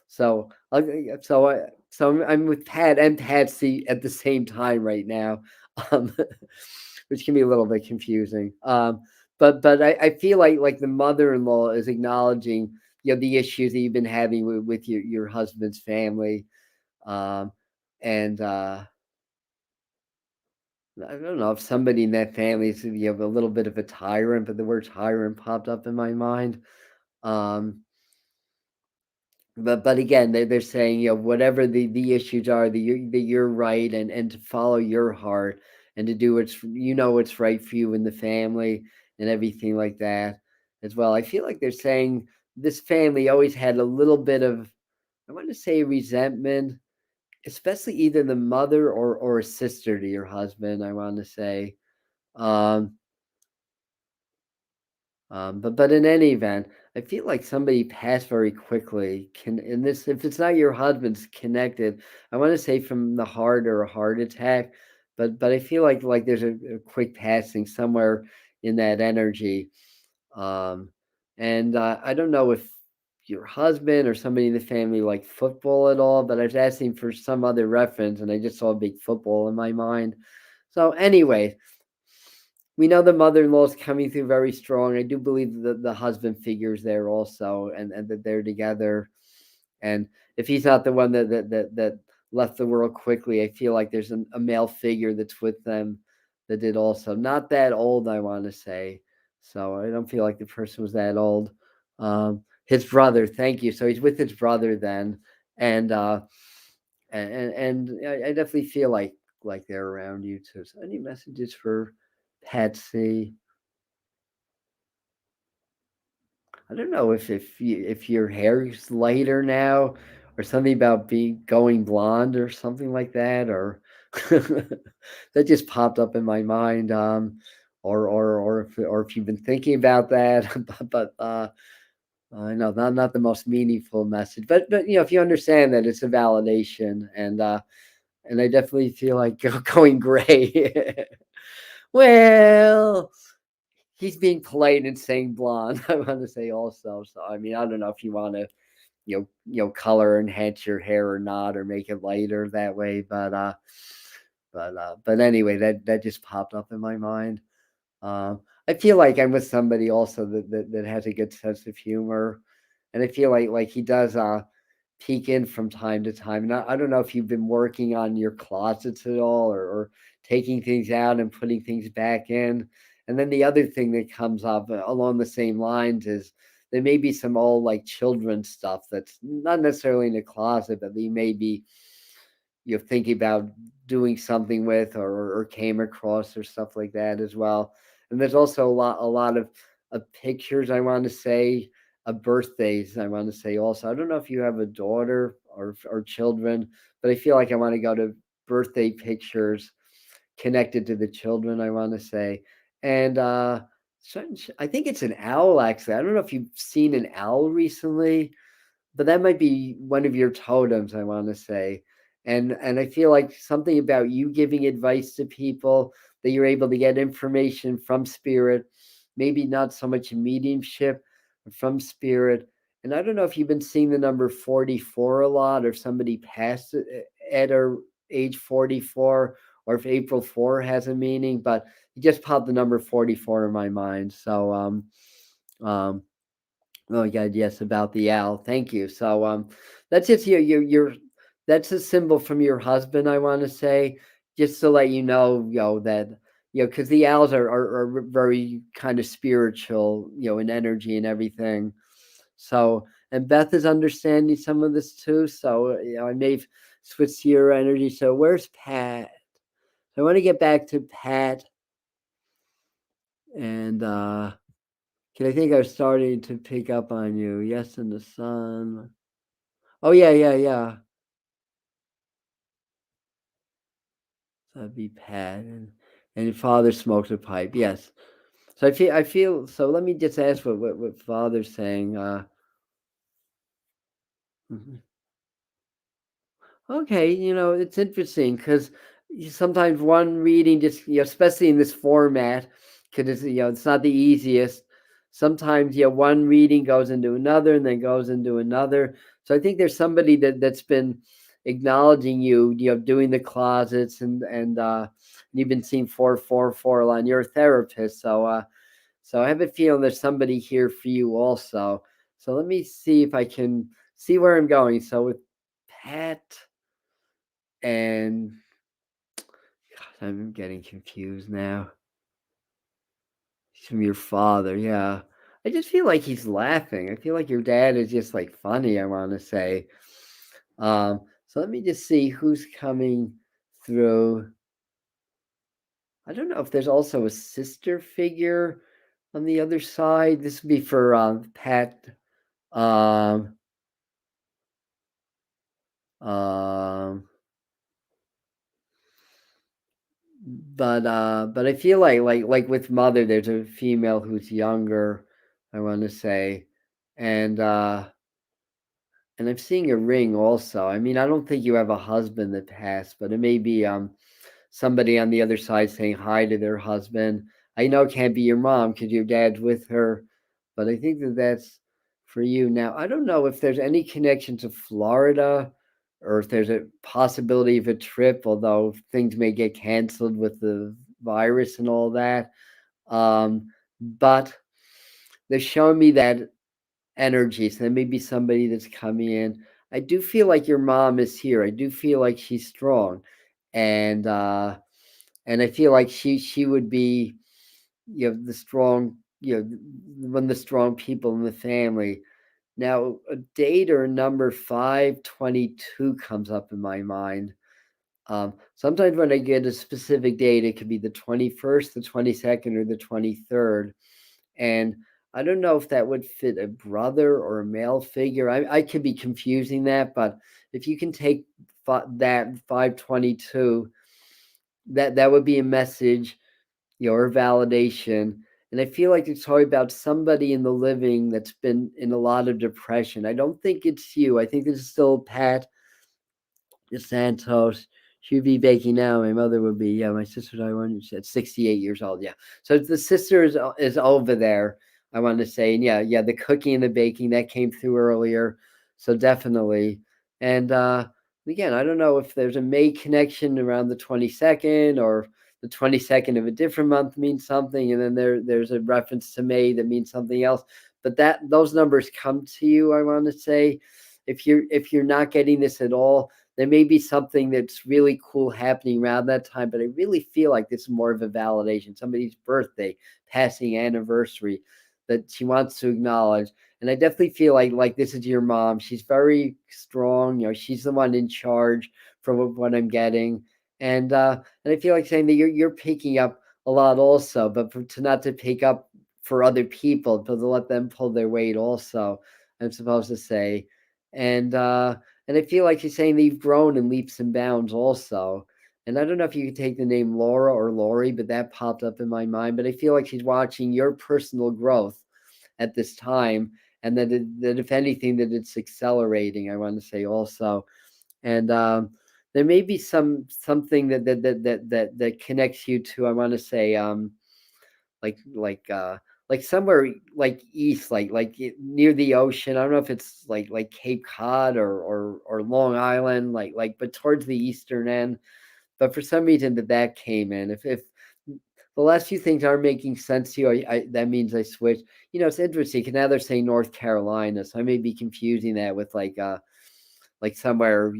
So, I'm with Pat and Patsy at the same time right now, um, which can be a little bit confusing. But I feel like the mother-in-law is acknowledging, the issues that you've been having with your husband's family, um, and I don't know if somebody in that family is, a little bit of a tyrant, but the word tyrant popped up in my mind. Um, but again, they're saying, whatever the issues are, that you're right, and to follow your heart, and to do what's right for you and the family and everything like that as well. I feel like they're saying this family always had a little bit of, I want to say, resentment, especially either the mother or a sister to your husband, I want to say. Um, but in any event, I feel like somebody passed very quickly. Can in this If it's not your husband's connected, I want to say from the heart or a heart attack, but I feel like there's a quick passing somewhere in that energy. Um, and I don't know if your husband or somebody in the family like football at all, but I was asking for some other reference, and I just saw a big football in my mind. So anyway, we know the mother-in-law is coming through very strong. I do believe that the husband figures there also, and that they're together. And if he's not the one that left the world quickly, I feel like there's a male figure that's with them that did also. Not that old, I want to say. So I don't feel like the person was that old. His brother, thank you. So he's with his brother then, and I definitely feel like they're around you too. So any messages for Patsy? I don't know if your hair is lighter now, or something about being going blonde or something like that, or that just popped up in my mind. Or if you've been thinking about that, but I know not the most meaningful message, but if you understand that it's a validation, and I definitely feel like going gray. Well, he's being polite and saying blonde. I want to say also. So I mean, I don't know if you want to, color enhance your hair or not, or make it lighter that way. But anyway, that just popped up in my mind. I feel like I'm with somebody also that has a good sense of humor, and I feel like he does peek in from time to time. And I don't know if you've been working on your closets at all, or taking things out and putting things back in. And then the other thing that comes up along the same lines is there may be some old like children's stuff that's not necessarily in the closet, but they may be, you're thinking about doing something with, or came across, or stuff like that as well. And there's also a lot of pictures, I want to say, of birthdays, I want to say also. I don't know if you have a daughter or children, but I feel like I want to go to birthday pictures connected to the children, I want to say. And I think it's an owl, actually. I don't know if you've seen an owl recently, but that might be one of your totems, I want to say. And I feel like something about you giving advice to people, that you're able to get information from spirit, maybe not so much mediumship, but from spirit. And I don't know if you've been seeing the number 44 a lot, or if somebody passed it at or age 44, or if April 4 has a meaning, but you just popped the number 44 in my mind. So um oh God, yes, about the owl. Thank you. So that's just your that's a symbol from your husband, I want to say, just to let you know that because the owls are very kind of spiritual, in energy and everything. So, and Beth is understanding some of this too. So I may have switched to your energy. So where's Pat? So I want to get back to Pat, and 'cause I think I was starting to pick up on you. Yes, in the sun. Oh, yeah, yeah, yeah. That'd be Pat, and your father smokes a pipe, yes. So I feel so let me just ask what father's saying, mhm. Okay, it's interesting because sometimes one reading just, especially in this format, because it's not the easiest. Sometimes, one reading goes into another and then goes into another. So I think there's somebody that's been acknowledging you, doing the closets and you've been seeing 444 a lot. You're a therapist, so I have a feeling there's somebody here for you also. So let me see if I can see where I'm going. So with Pat. And God, I'm getting confused now. He's from your father, yeah. I just feel like he's laughing. I feel like your dad is just like funny, I want to say. So let me just see who's coming through. I don't know if there's also a sister figure on the other side. This would be for Pat. Um, um, but I feel like with mother, there's a female who's younger, I want to say, and I'm seeing a ring also. I mean, I don't think you have a husband that passed, but it may be somebody on the other side saying hi to their husband. I know it can't be your mom because your dad's with her, but I think that's for you. Now, I don't know if there's any connection to Florida, or if there's a possibility of a trip, although things may get canceled with the virus and all that. But they're showing me that energy. So there may be somebody that's coming in. I do feel like your mom is here. I do feel like she's strong. And and I feel like she would be, the strong, one of the strong people in the family. Now, a date or a number 522 comes up in my mind. Sometimes when I get a specific date, it could be the 21st, the 22nd, or the 23rd. And I don't know if that would fit a brother or a male figure. I could be confusing that, but if you can take that 522, that would be a message, or validation. And I feel like it's probably about somebody in the living that's been in a lot of depression. I don't think it's you. I think this is still Pat Santos. She'd be baking now. My mother would be, yeah. My sister died when she's at 68 years old. Yeah. So the sister is over there, I want to say. And yeah, the cooking and the baking that came through earlier. So definitely. And again, I don't know if there's a May connection around the 22nd, or the 22nd of a different month means something. And then there's a reference to May that means something else. But those numbers come to you, I want to say. If you're not getting this at all, there may be something that's really cool happening around that time, but I really feel like this is more of a validation, somebody's birthday, passing anniversary that she wants to acknowledge. And I definitely feel like this is your mom. She's very strong. She's the one in charge from what I'm getting. And I feel like saying that you're picking up a lot also, but to not to pick up for other people, but to let them pull their weight also, I'm supposed to say. And I feel like you're saying that you've grown in leaps and bounds also. And I don't know if you could take the name Laura or Lori, but that popped up in my mind. But I feel like she's watching your personal growth at this time, and that if anything, that it's accelerating. I want to say also, and there may be something that connects you to. I want to say like like uh like somewhere like east, near the ocean. I don't know if it's like Cape Cod or Long Island, but towards the eastern end. But for some reason that came in. If the last few things aren't making sense to you, that means I switched. It's interesting because now they're saying North Carolina, so I may be confusing that with like somewhere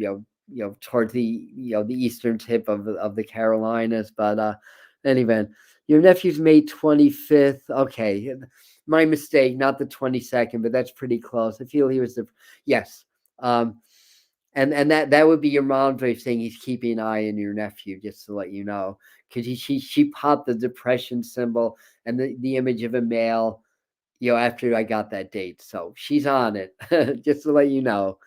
towards the eastern tip of the Carolinas. But anyway, your nephew's May 25th. Okay, my mistake, not the 22nd, but that's pretty close. I feel he was the yes. Um, and that would be your mom's way of saying he's keeping an eye on your nephew, just to let you know, because she popped the depression symbol and the image of a male, after I got that date. So she's on it, just to let you know.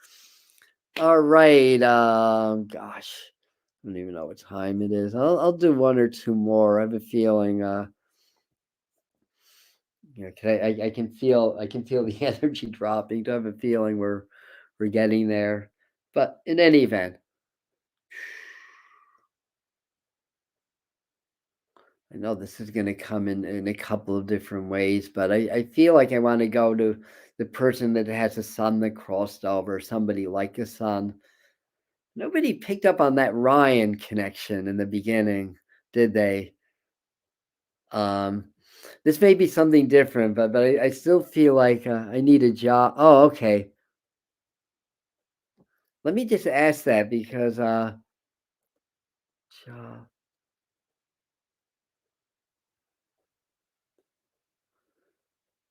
All right. Gosh, I don't even know what time it is. I'll do one or two more. I have a feeling. 'Cause I can feel the energy dropping. I have a feeling we're getting there. But in any event, I know this is going to come in a couple of different ways, but I feel like I want to go to the person that has a son that crossed over, somebody like a son. Nobody picked up on that Ryan connection in the beginning, did they? Um, this may be something different, but I still feel like I need a job. Oh, okay. Let me just ask that because job.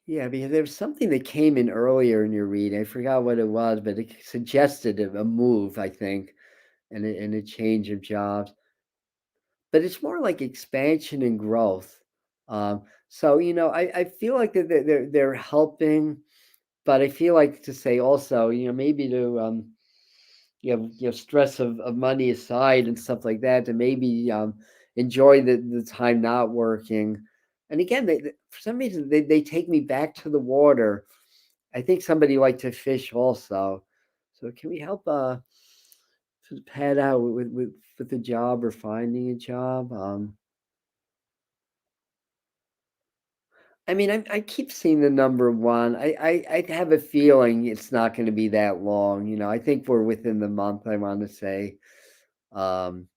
Yeah, because there was something that came in earlier in your reading. I forgot what it was, but it suggested a move, I think, and a change of jobs. But it's more like expansion and growth. So I feel like that they're helping, but I feel like to say also, maybe to stress of money aside and stuff like that, to maybe enjoy the time not working. And again, for some reason they take me back to the water. I think somebody liked to fish also. So can we help sort of pad out with a job or finding a job? I mean, I keep seeing the number one. I have a feeling it's not going to be that long. I think we're within the month. I want to say. Um,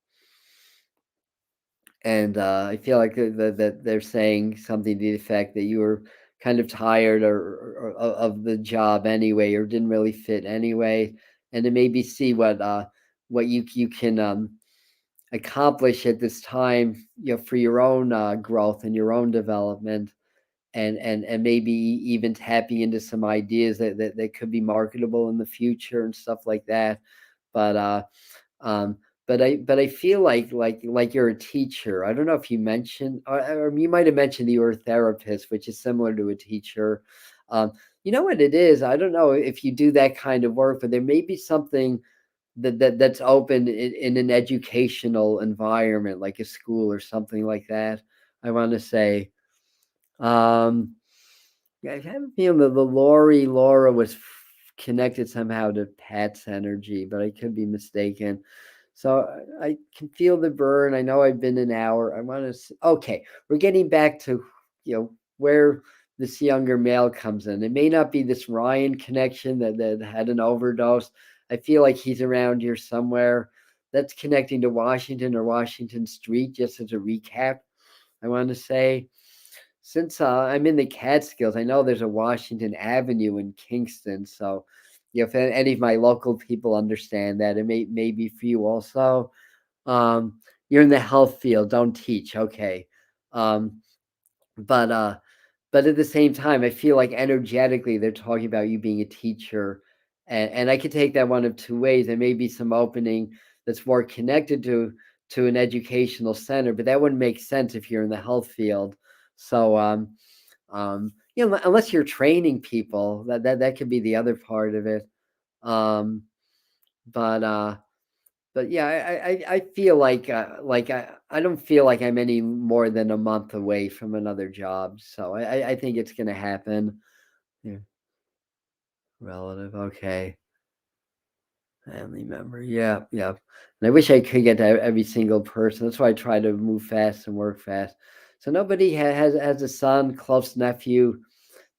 And, I feel like that they're saying something to the effect that you were kind of tired or of the job anyway, or didn't really fit anyway, and to maybe see what you can, accomplish at this time, for your own, growth and your own development, and maybe even tapping into some ideas that could be marketable in the future and stuff like that. But, um, but I feel like you're a teacher. I don't know if you mentioned, or you might have mentioned that you were a therapist, which is similar to a teacher. Um, you know what it is? I don't know if you do that kind of work, but there may be something that's open in an educational environment, like a school or something like that. I want to say. Um, yeah, I have a feeling that the Laura was connected somehow to Pat's energy, but I could be mistaken. So I can feel the burn. I know I've been an hour. I want to. Okay, we're getting back to where this younger male comes in. It may not be this Ryan connection that had an overdose. I feel like he's around here somewhere. That's connecting to Washington or Washington Street. Just as a recap, I want to say, since I'm in the Catskills, I know there's a Washington Avenue in Kingston. So, if any of my local people understand that, it may be for you also. You're in the health field, don't teach, okay. Um, but but at the same time, I feel like energetically they're talking about you being a teacher, and I could take that one of two ways. There may be some opening that's more connected to an educational center, but that wouldn't make sense if you're in the health field. So unless you're training people, that could be the other part of it. Um, but but yeah, I feel like I don't feel like I'm any more than a month away from another job, so I think it's gonna happen. Yeah, relative, okay. Family member, yeah, yeah. And I wish I could get to every single person. That's why I try to move fast and work fast. So nobody has a son, close nephew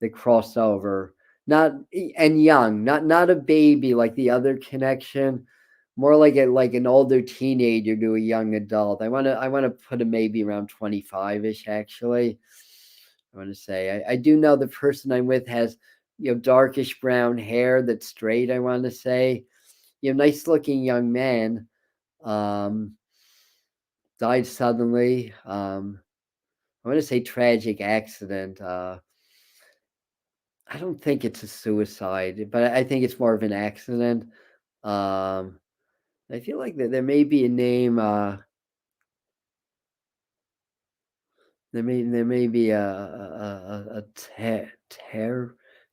that crossed over, not and young, not a baby like the other connection, more like like an older teenager to a young adult. I wanna put him maybe around 25-ish actually. I want to say I do know the person I'm with has darkish brown hair that's straight. I want to say nice looking young man, um, died suddenly. I want to say tragic accident. I don't think it's a suicide, but I think it's more of an accident. Um, I feel like there may be a name. There may be a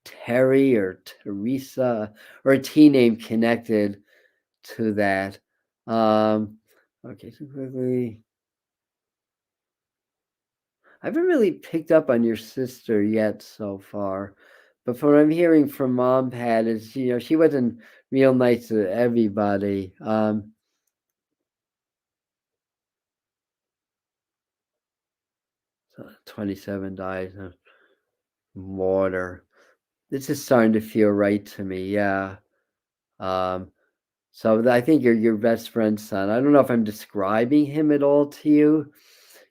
Terry or Teresa or a T name connected to that. Um, okay, so quickly. I haven't really picked up on your sister yet so far, but from what I'm hearing from Mom Pat is she wasn't real nice to everybody. 27 died of water. This is starting to feel right to me. Yeah. Um, so I think you're your best friend's son. I don't know if I'm describing him at all to you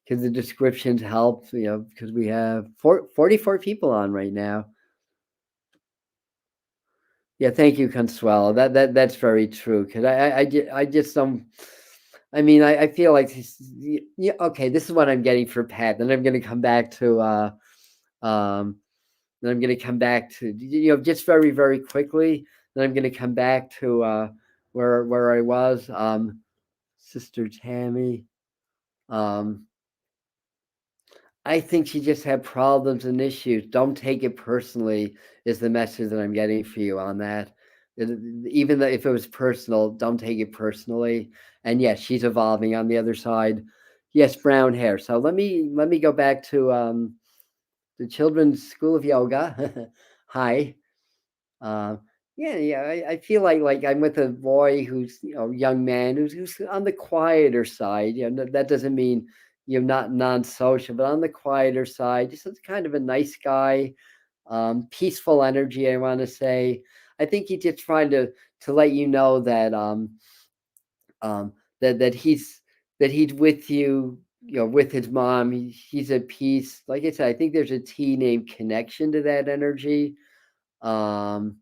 because the descriptions help. Because we have 44 people on right now. Yeah, thank you, Consuelo. That's very true. Because I just I mean, I feel like yeah, okay, this is what I'm getting for Pat. Then I'm going to come back to um, then I'm going to come back to just very very quickly. Then I'm going to come back to where I was. Sister Tammy. Um, I think she just had problems and issues. Don't take it personally, is the message that I'm getting for you on that. Even though if it was personal, don't take it personally. And yes, she's evolving on the other side. Yes, brown hair. So let me go back to the Children's School of Yoga. Hi. Uh, yeah, yeah. I feel like I'm with a boy who's young man who's on the quieter side. That doesn't mean not non-social, but on the quieter side. Just kind of a nice guy, peaceful energy. I want to say. I think he's just trying to let you know that um, that he's with you. With his mom, he's at peace. Like I said, I think there's a T name connection to that energy. Um,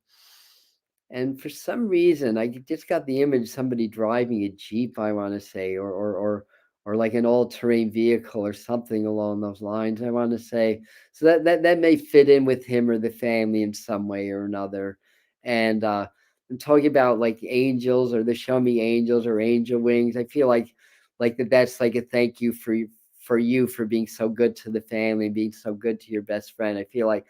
and for some reason, I just got the image of somebody driving a Jeep, I want to say, or like an all-terrain vehicle or something along those lines, I want to say. So that may fit in with him or the family in some way or another. And I'm talking about like angels or the show me angels or angel wings. I feel like that's like a thank you for you for being so good to the family and being so good to your best friend. I feel like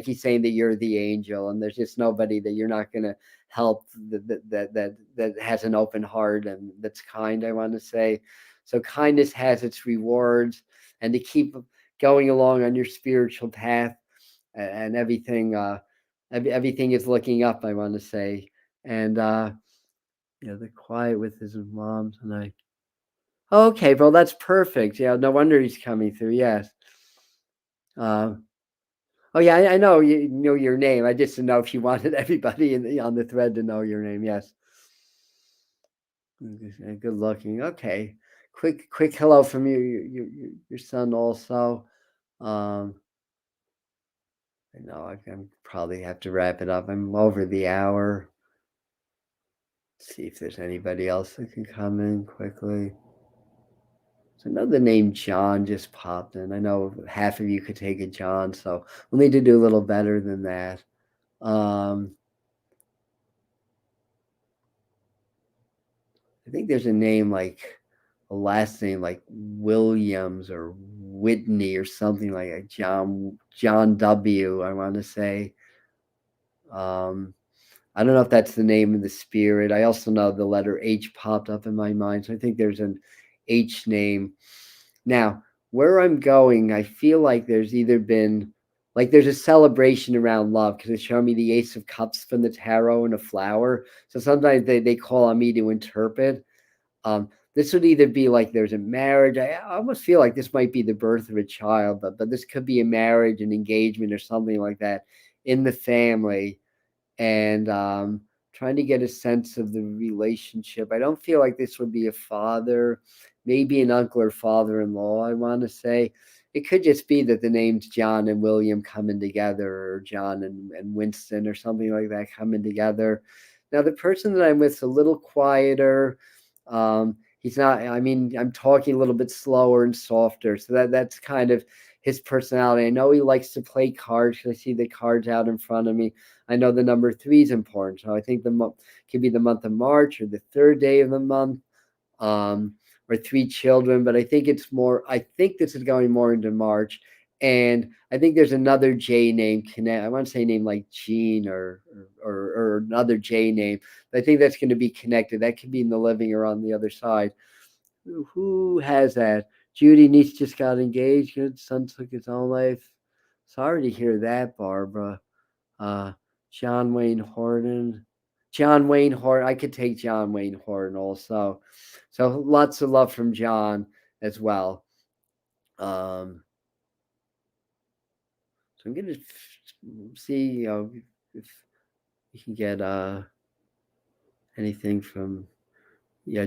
he's saying that you're the angel and there's just nobody that you're not gonna help that has an open heart and that's kind, I want to say. So kindness has its rewards, and to keep going along on your spiritual path and everything everything is looking up, I want to say. And the quiet with his mom tonight. Okay, well that's perfect. Yeah, no wonder he's coming through. Yes. uh, oh yeah, I know you know your name. I just didn't know if you wanted everybody on the thread to know your name. Yes. Good looking. Okay. Quick hello from your son also. Um, I know I'm probably have to wrap it up. I'm over the hour. See if there's anybody else that can come in quickly. So I know the name John just popped in. I know half of you could take a John, so we'll need to do a little better than that. Um, I think there's a name like a last name like Williams or Whitney or something like John W. I want to say. Um, I don't know if that's the name of the spirit. I also know the letter H popped up in my mind, so I think there's an H name. Now, where I'm going, I feel like there's either been like there's a celebration around love because it's showing me the Ace of Cups from the tarot and a flower. So sometimes they call on me to interpret. This would either be like there's a marriage. I almost feel like this might be the birth of a child, but this could be a marriage, an engagement, or something like that in the family. And trying to get a sense of the relationship. I don't feel like this would be a father, maybe an uncle or father-in-law, I want to say. It could just be that the names John and William coming together, or John and Winston, or something like that coming together. Now, the person that I'm with is a little quieter. He's not, I mean, I'm talking a little bit slower and softer. So that's kind of his personality. I know he likes to play cards. I see the cards out in front of me. I know the number three is important. So I think the month could be the month of March or the third day of the month, um, or three children. But I think it's more, I think this is going more into March. And I think there's another J name connect. I want to say name like Jean or another J name. But I think that's going to be connected. That could be in the living or on the other side. Who has that? Judy Neitz just got engaged. Good son took his own life. Sorry to hear that, Barbara. Uh, John Wayne Horton. John Wayne Horton. I could take John Wayne Horton also. So lots of love from John as well. So I'm gonna see, if we can get anything from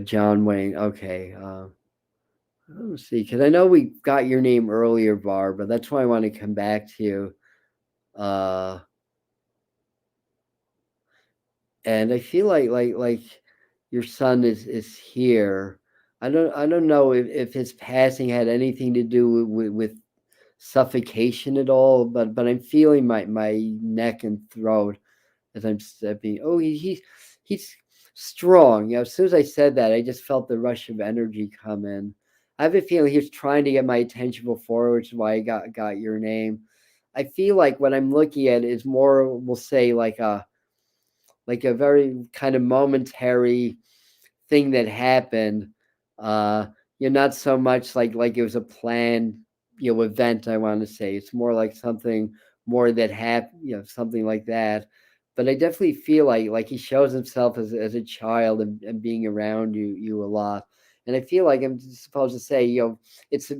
John Wayne. Okay. Let's see, because I know we got your name earlier, Barbara. That's why I want to come back to you. Uh, and I feel like your son is here. I don't know if his passing had anything to do with suffocation at all, but I'm feeling my neck and throat as I'm stepping. Oh, he's strong. As soon as I said that, I just felt the rush of energy come in. I have a feeling he was trying to get my attention before, which is why I got your name. I feel like what I'm looking at is more, we'll say, like a very kind of momentary thing that happened. Uh, not so much like it was a planned, event. I want to say it's more like something more that happened, something like that. But I definitely feel like he shows himself as a child and being around you a lot. And I feel like I'm supposed to say, it's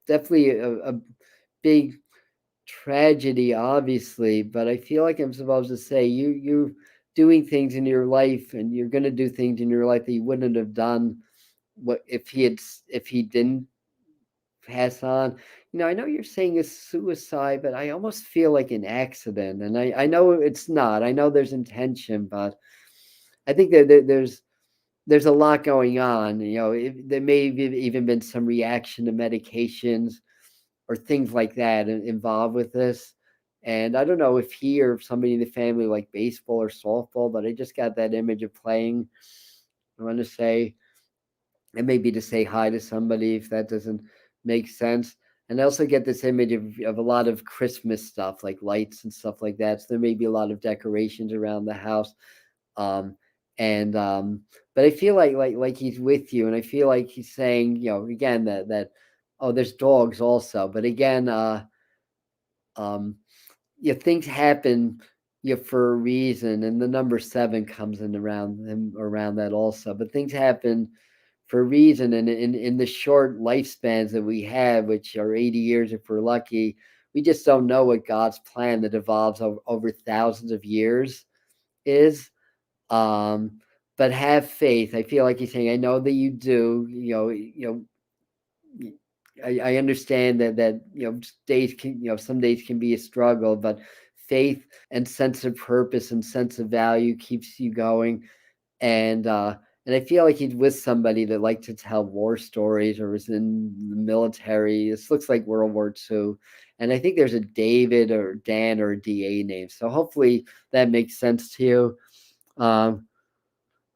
definitely a big tragedy, obviously, but I feel like I'm supposed to say you're doing things in your life, and you're going to do things in your life that you wouldn't have done what if he didn't pass on. I know you're saying it's suicide, but I almost feel like an accident, and I know it's not. I know there's intention, but I think there's a lot going on. There may have even been some reaction to medications or things like that involved with this. And I don't know if he or somebody in the family like baseball or softball, but I just got that image of playing. I want to say, and maybe to say hi to somebody if that doesn't make sense. And I also get this image of a lot of Christmas stuff, like lights and stuff like that. So there may be a lot of decorations around the house. Um, and but I feel like he's with you, and I feel like he's saying, again, that oh, there's dogs also, but again, um, things happen, for a reason, and the number seven comes in around that also. But things happen for a reason, and in the short lifespans that we have, which are 80 years if we're lucky, we just don't know what God's plan that evolves over thousands of years is. Um, but have faith. I feel like he's saying, I know that you do. I understand that days can, some days can be a struggle, but faith and sense of purpose and sense of value keeps you going. And I feel like he's with somebody that liked to tell war stories or was in the military. This looks like World War II. And I think there's a David or Dan or a DA name. So hopefully that makes sense to you. Um,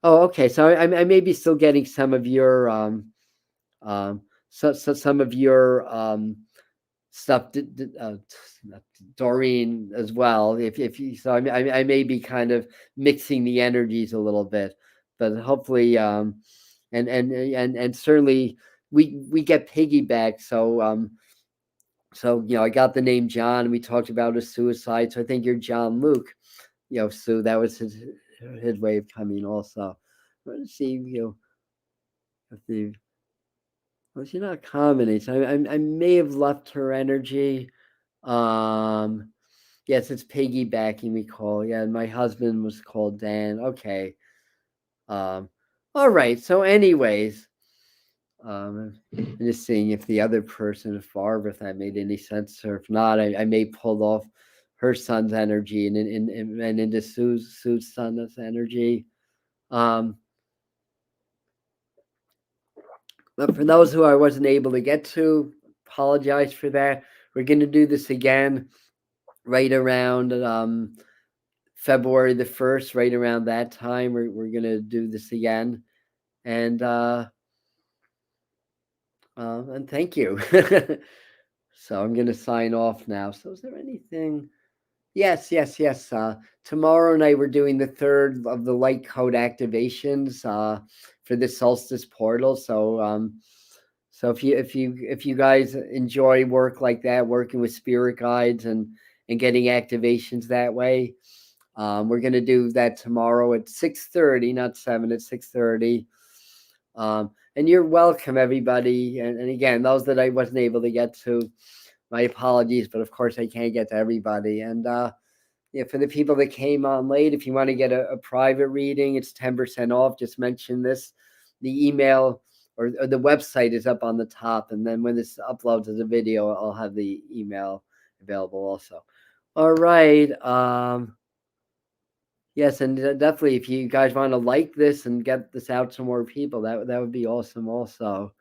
oh, okay. So I may be still getting some of your some of your stuff, Doreen as well. If you, so I may be kind of mixing the energies a little bit, but hopefully, and certainly we get piggyback. So I got the name John. We talked about a suicide. So I think you're John Luke. Sue. That was his way of coming. Also, let's see. If the well, she's not commenting. So I may have left her energy. Um, yes, it's piggybacking. We call. Yeah, and my husband was called Dan. Okay. Um, all right. So, anyways, I'm just seeing if the other person, if Barbara, if that made any sense, or if not, I may pull off her son's energy and into Sue's son's energy. But for those who I wasn't able to get to, apologize for that. We're going to do this again right around February the 1st, right around that time. We're going to do this again. And thank you. So I'm going to sign off now. So is there anything? Yes. Tomorrow night we're doing the third of the light code activations for the Solstice portal. So if you guys enjoy work like that, working with spirit guides and getting activations that way, we're gonna do that tomorrow at 6:30, not 7, at 6:30. And you're welcome, everybody. And again, those that I wasn't able to get to, my apologies, but of course I can't get to everybody. And for the people that came on late, if you want to get a private reading, it's 10% off. Just mention this. The email or the website is up on the top. And then when this uploads as a video, I'll have the email available also. All right. Yes, and definitely if you guys want to like this and get this out to more people, that would be awesome also.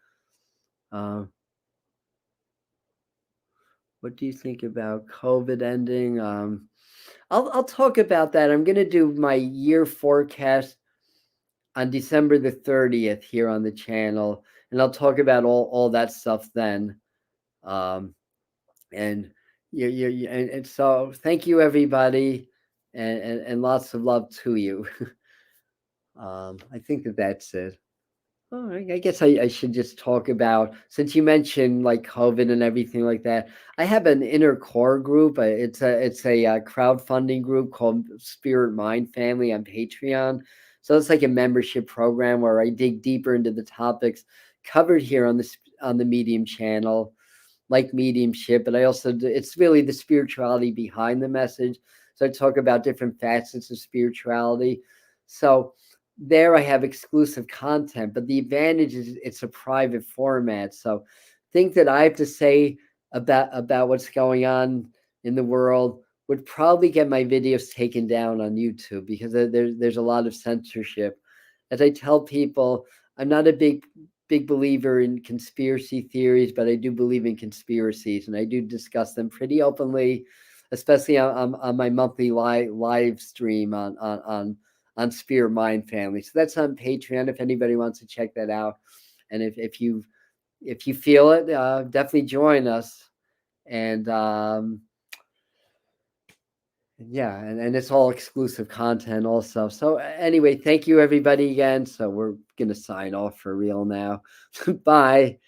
What do you think about COVID ending? I'll talk about that. I'm going to do my year forecast on December the 30th here on the channel, and I'll talk about all that stuff then. And and so thank you everybody, and lots of love to you. I think that's it. Oh, I guess I should just talk about, since you mentioned like COVID and everything like that. I have an inner core group. It's a crowdfunding group called Spirit Mind Family on Patreon. So it's like a membership program where I dig deeper into the topics covered here on the Medium channel, like mediumship. But I also it's really the spirituality behind the message. So I talk about different facets of spirituality. So there I have exclusive content, but the advantage is it's a private format. So things that I have to say about what's going on in the world would probably get my videos taken down on YouTube because there's a lot of censorship. As I tell people, I'm not a big believer in conspiracy theories, but I do believe in conspiracies, and I do discuss them pretty openly, especially on my monthly live stream on Spirit Mind Family. So that's on Patreon if anybody wants to check that out. And if you feel it, definitely join us. And yeah, and it's all exclusive content also. So anyway, thank you everybody again. So we're gonna sign off for real now. Bye.